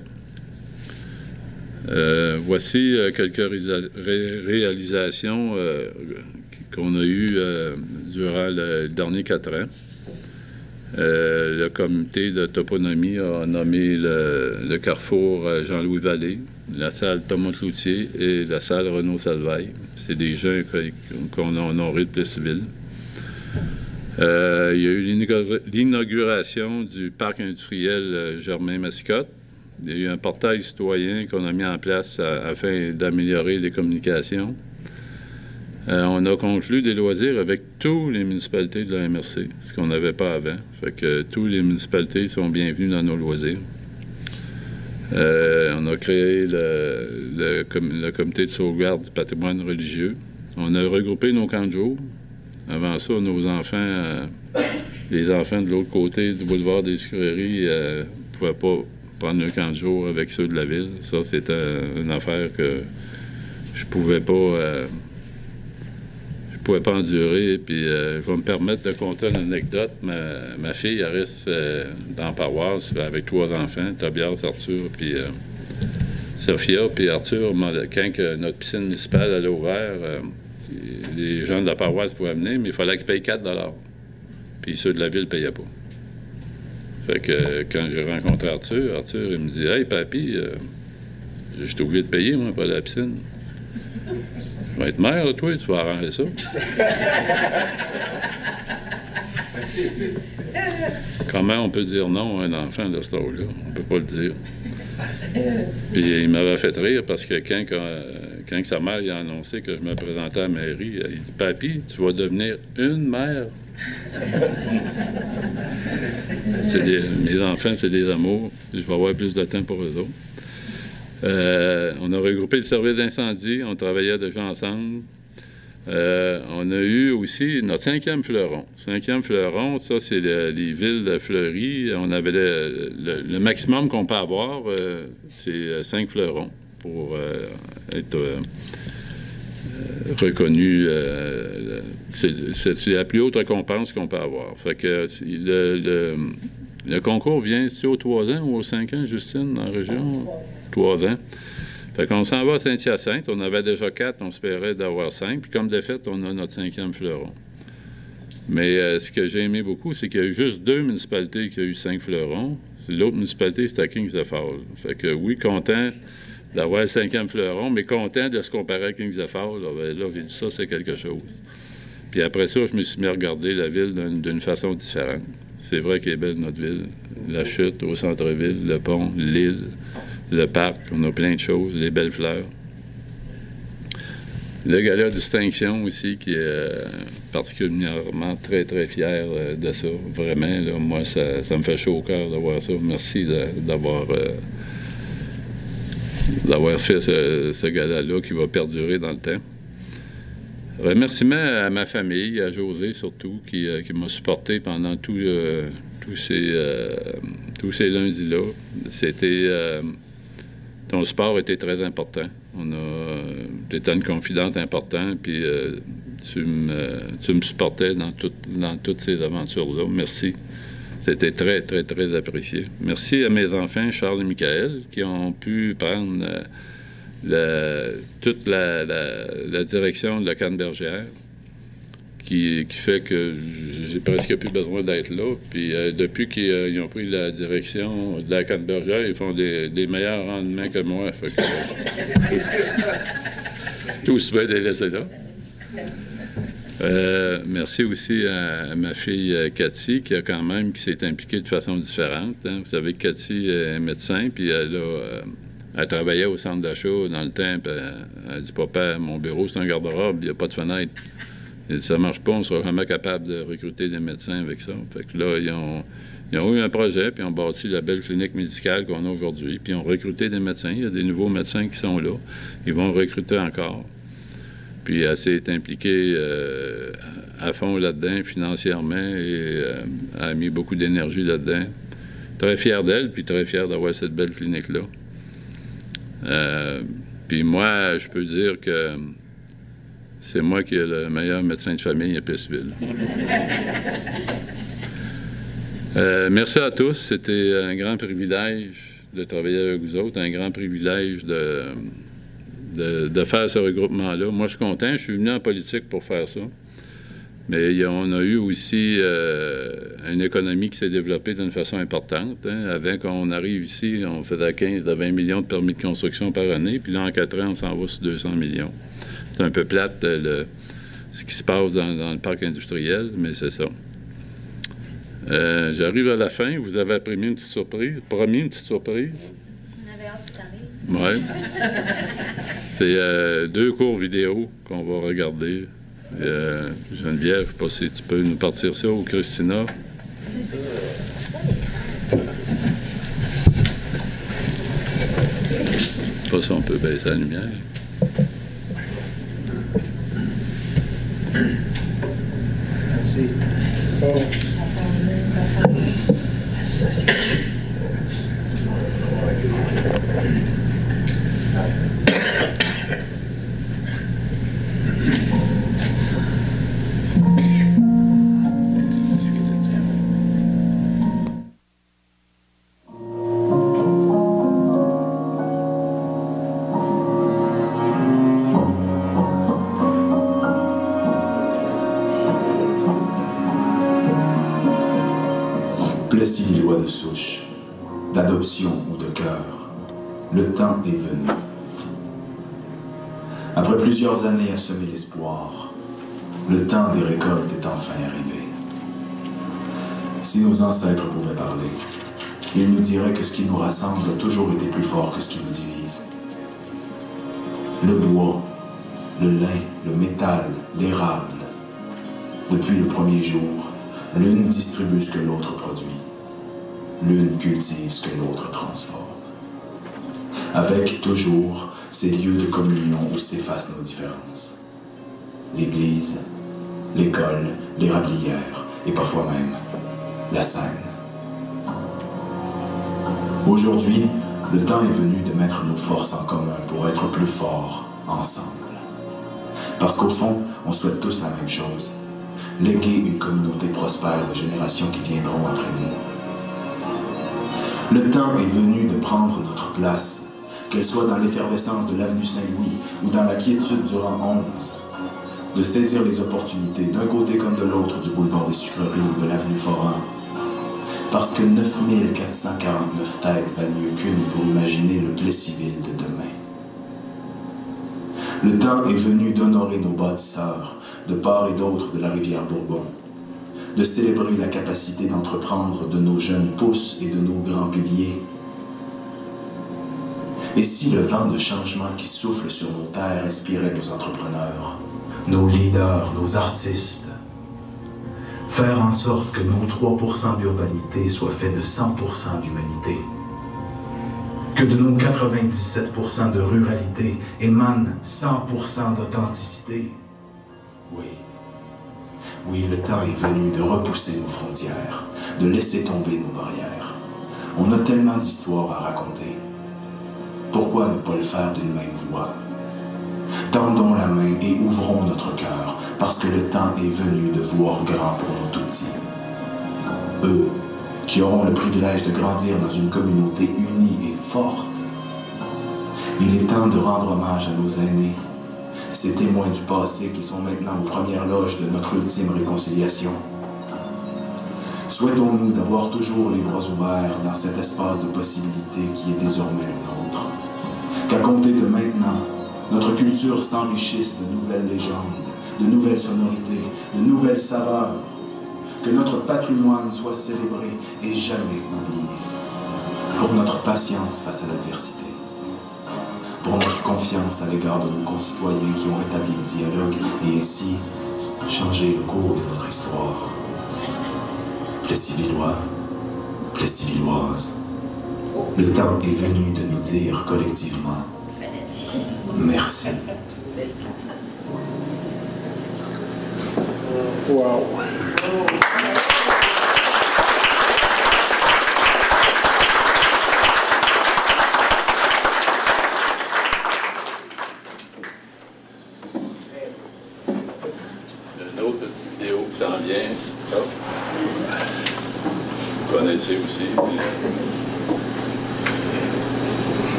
Voici quelques réalisations qu'on a eues durant les derniers 4 ans. Le comité de toponymie a nommé le carrefour Jean-Louis Vallée, la salle Thomas Cloutier et la salle Renaud Salvaille. C'est des gens qu'on a honorés de Plessisville. Il y a eu l'inauguration du parc industriel Germain-Mascotte. Il y a eu un portail citoyen qu'on a mis en place afin d'améliorer les communications. On a conclu des loisirs avec toutes les municipalités de la MRC, ce qu'on n'avait pas avant. Fait que toutes les municipalités sont bienvenues dans nos loisirs. On a créé le comité de sauvegarde du patrimoine religieux. On a regroupé nos camps de jour. Avant ça, nos enfants, les enfants de l'autre côté du boulevard des Sucreries, ne pouvaient pas prendre un camp de jour avec ceux de la ville. Ça, c'était une affaire que je pouvais pas endurer. Puis, je vais me permettre de conter une anecdote. Ma fille, elle reste dans la paroisse avec 3 enfants, Tobias, Arthur, puis Sophia. Puis Arthur, quand notre piscine municipale allait ouvert, les gens de la paroisse pouvaient venir, mais il fallait qu'ils payent 4 $. Puis ceux de la ville ne payaient pas. Fait que quand j'ai rencontré Arthur, il me dit « Hey, papy, j'ai oublié de payer, moi, pour aller à la piscine. Tu vas être maire, là, toi, tu vas arranger ça. » Comment on peut dire non à un enfant de cet âge-là? On ne peut pas le dire. Puis il m'avait fait rire parce que quand sa mère il a annoncé que je me présentais à la mairie, il dit « Papy, tu vas devenir une mère. » Mes enfants, c'est des amours. Je vais avoir plus de temps pour eux autres. On a regroupé le service d'incendie. On travaillait déjà ensemble. On a eu aussi notre 5e fleuron. 5e fleuron, ça, c'est les villes de fleuries. On avait le maximum qu'on peut avoir, c'est 5 fleurons pour être reconnu. C'est la plus haute récompense qu'on peut avoir. Fait que le concours vient-tu aux 3 ans ou aux 5 ans, Justine, dans la région? 3 ans. Fait qu'on s'en va à Saint-Hyacinthe. On avait déjà 4, on espérait d'avoir 5. Puis comme de fait, on a notre 5e fleuron. Mais ce que j'ai aimé beaucoup, c'est qu'il y a eu juste 2 municipalités qui ont eu 5 fleurons. L'autre municipalité, c'était à Kings of Fall. Fait que oui, content d'avoir le 5e fleuron, mais content de se comparer à Kings of Fall. Là, j'ai dit ça, c'est quelque chose. Puis après ça, je me suis mis à regarder la ville d'une façon différente. C'est vrai qu'elle est belle, notre ville. La chute au centre-ville, le pont, l'île, le parc, on a plein de choses, les belles fleurs. Le gala distinction aussi, qui est particulièrement très, très fier de ça. Vraiment, là, moi, ça me fait chaud au cœur de voir ça. Merci d'avoir fait ce gala-là qui va perdurer dans le temps. Remerciements à ma famille, à José surtout, qui m'a supporté pendant tous ces lundis-là. Ton support était très important. Tu étais une confidente importante, puis tu me supportais dans toutes ces aventures-là. Merci. C'était très, très, très apprécié. Merci à mes enfants, Charles et Michael, qui ont pu prendre toute la direction de la Cannebergière, qui fait que j'ai presque plus besoin d'être là. Puis depuis qu'ils ont pris la direction de la Cannebergière, ils font des meilleurs rendements que moi. Fait que, tout se peut de les laisser là. Merci aussi à ma fille Cathy, qui s'est impliquée de façon différente. Hein. Vous savez que Cathy est médecin, puis elle travaillait au centre d'achat dans le temps. Elle dit « Papa, mon bureau, c'est un garde-robe, il n'y a pas de fenêtre. » Elle dit « Ça ne marche pas, on ne sera jamais capable de recruter des médecins avec ça. » Fait que là, ils ont eu un projet, puis ils ont bâti la belle clinique médicale qu'on a aujourd'hui, puis ils ont recruté des médecins. Il y a des nouveaux médecins qui sont là. Ils vont recruter encore. Puis elle s'est impliquée à fond là-dedans, financièrement, et a mis beaucoup d'énergie là-dedans. Très fier d'elle, puis très fier d'avoir cette belle clinique-là. Puis moi, je peux dire que c'est moi qui ai le meilleur médecin de famille à Plessisville. Merci à tous. C'était un grand privilège de travailler avec vous autres, un grand privilège de faire ce regroupement-là. Moi, je suis content. Je suis venu en politique pour faire ça. Mais on a eu aussi une économie qui s'est développée d'une façon importante. Hein. Avant qu'on arrive ici, on faisait 15 à 20 millions de permis de construction par année. Puis là, en 4 ans, on s'en va sur 200 millions. C'est un peu plate ce qui se passe dans le parc industriel, mais c'est ça. J'arrive à la fin. Vous avez promis une petite surprise. On avait hâte que ça arrive. Oui. C'est 2 courts vidéo qu'on va regarder. Geneviève, je ne sais pas si tu peux nous partir ça, ou Christina. Pas si on peut baisser la lumière. Plessis-Villois de souche, d'adoption ou de cœur, le temps est venu. Après plusieurs années à semer l'espoir, le temps des récoltes est enfin arrivé. Si nos ancêtres pouvaient parler, ils nous diraient que ce qui nous rassemble a toujours été plus fort que ce qui nous divise. Le bois, le lin, le métal, l'érable. Depuis le premier jour, l'une distribue ce que l'autre produit. L'une cultive ce que l'autre transforme. Avec toujours ces lieux de communion où s'effacent nos différences. L'église, l'école, l'érablière et parfois même la scène. Aujourd'hui, le temps est venu de mettre nos forces en commun pour être plus forts ensemble. Parce qu'au fond, on souhaite tous la même chose. Léguer une communauté prospère aux générations qui viendront après nous. Le temps est venu de prendre notre place, qu'elle soit dans l'effervescence de l'avenue Saint-Louis ou dans la quiétude du rang 11, de saisir les opportunités d'un côté comme de l'autre du boulevard des Sucreries ou de l'avenue Forain, parce que 9449 têtes valent mieux qu'une pour imaginer le Plessisville de demain. Le temps est venu d'honorer nos bâtisseurs, de part et d'autre de la rivière Bourbon, de célébrer la capacité d'entreprendre de nos jeunes pousses et de nos grands piliers. Et si le vent de changement qui souffle sur nos terres inspirait nos entrepreneurs, nos leaders, nos artistes, faire en sorte que nos 3% d'urbanité soient faits de 100% d'humanité, que de nos 97% de ruralité émanent 100% d'authenticité. Oui, le temps est venu de repousser nos frontières, de laisser tomber nos barrières. On a tellement d'histoires à raconter. Pourquoi ne pas le faire d'une même voix? Tendons la main et ouvrons notre cœur, parce que le temps est venu de voir grand pour nos tout-petits. Eux, qui auront le privilège de grandir dans une communauté unie et forte. Il est temps de rendre hommage à nos aînés, ces témoins du passé qui sont maintenant aux premières loges de notre ultime réconciliation. Souhaitons-nous d'avoir toujours les bras ouverts dans cet espace de possibilités qui est désormais le nôtre. Qu'à compter de maintenant, notre culture s'enrichisse de nouvelles légendes, de nouvelles sonorités, de nouvelles saveurs. Que notre patrimoine soit célébré et jamais oublié. Pour notre patience face à l'adversité. Pour notre confiance à l'égard de nos concitoyens qui ont rétabli le dialogue et ainsi changé le cours de notre histoire. Plessis-Villois, Plessis-Villoises, le temps est venu de nous dire collectivement merci. Wow. Une autre petite vidéo qui s'en vient. Vous connaissez aussi.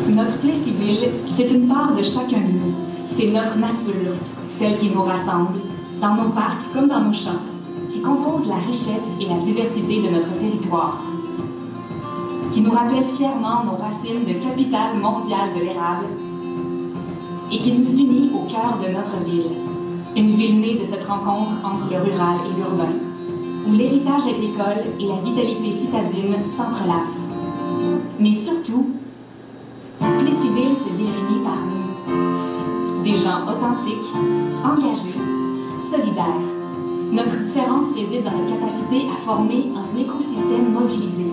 Notre Plessisville, c'est une part de chacun de nous. C'est notre nature, celle qui nous rassemble, dans nos parcs comme dans nos champs, qui compose la richesse et la diversité de notre territoire, qui nous rappelle fièrement nos racines de capitale mondiale de l'érable et qui nous unit au cœur de notre ville, une ville née de cette rencontre entre le rural et l'urbain, où l'héritage agricole et la vitalité citadine s'entrelacent. Mais surtout, Plessisville se définit par nous. Des gens authentiques, engagés, solidaires. Notre différence réside dans notre capacité à former un écosystème mobilisé,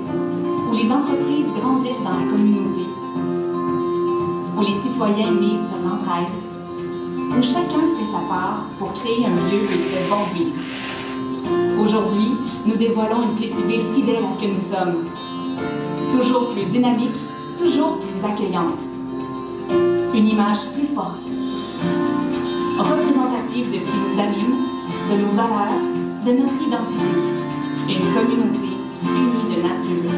où les entreprises grandissent dans la communauté, où les citoyens misent sur l'entraide, où chacun fait sa part pour créer un lieu où il fait bon vivre. Aujourd'hui, nous dévoilons une Plessisville fidèle à ce que nous sommes. Toujours plus dynamique, toujours plus accueillante. Une image plus forte, représentative de ce qui nous anime, de nos valeurs, de notre identité. Une communauté unie de nature.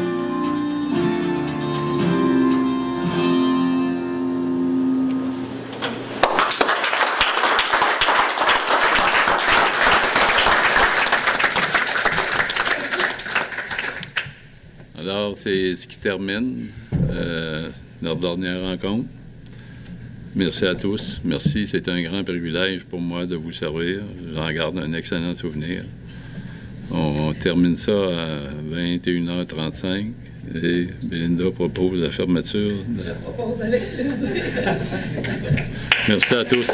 Alors, c'est ce qui termine notre dernière rencontre. Merci à tous. Merci, c'est un grand privilège pour moi de vous servir. J'en garde un excellent souvenir. On termine ça à 21h35 et Belinda propose la fermeture. Je propose avec plaisir. Merci à tous.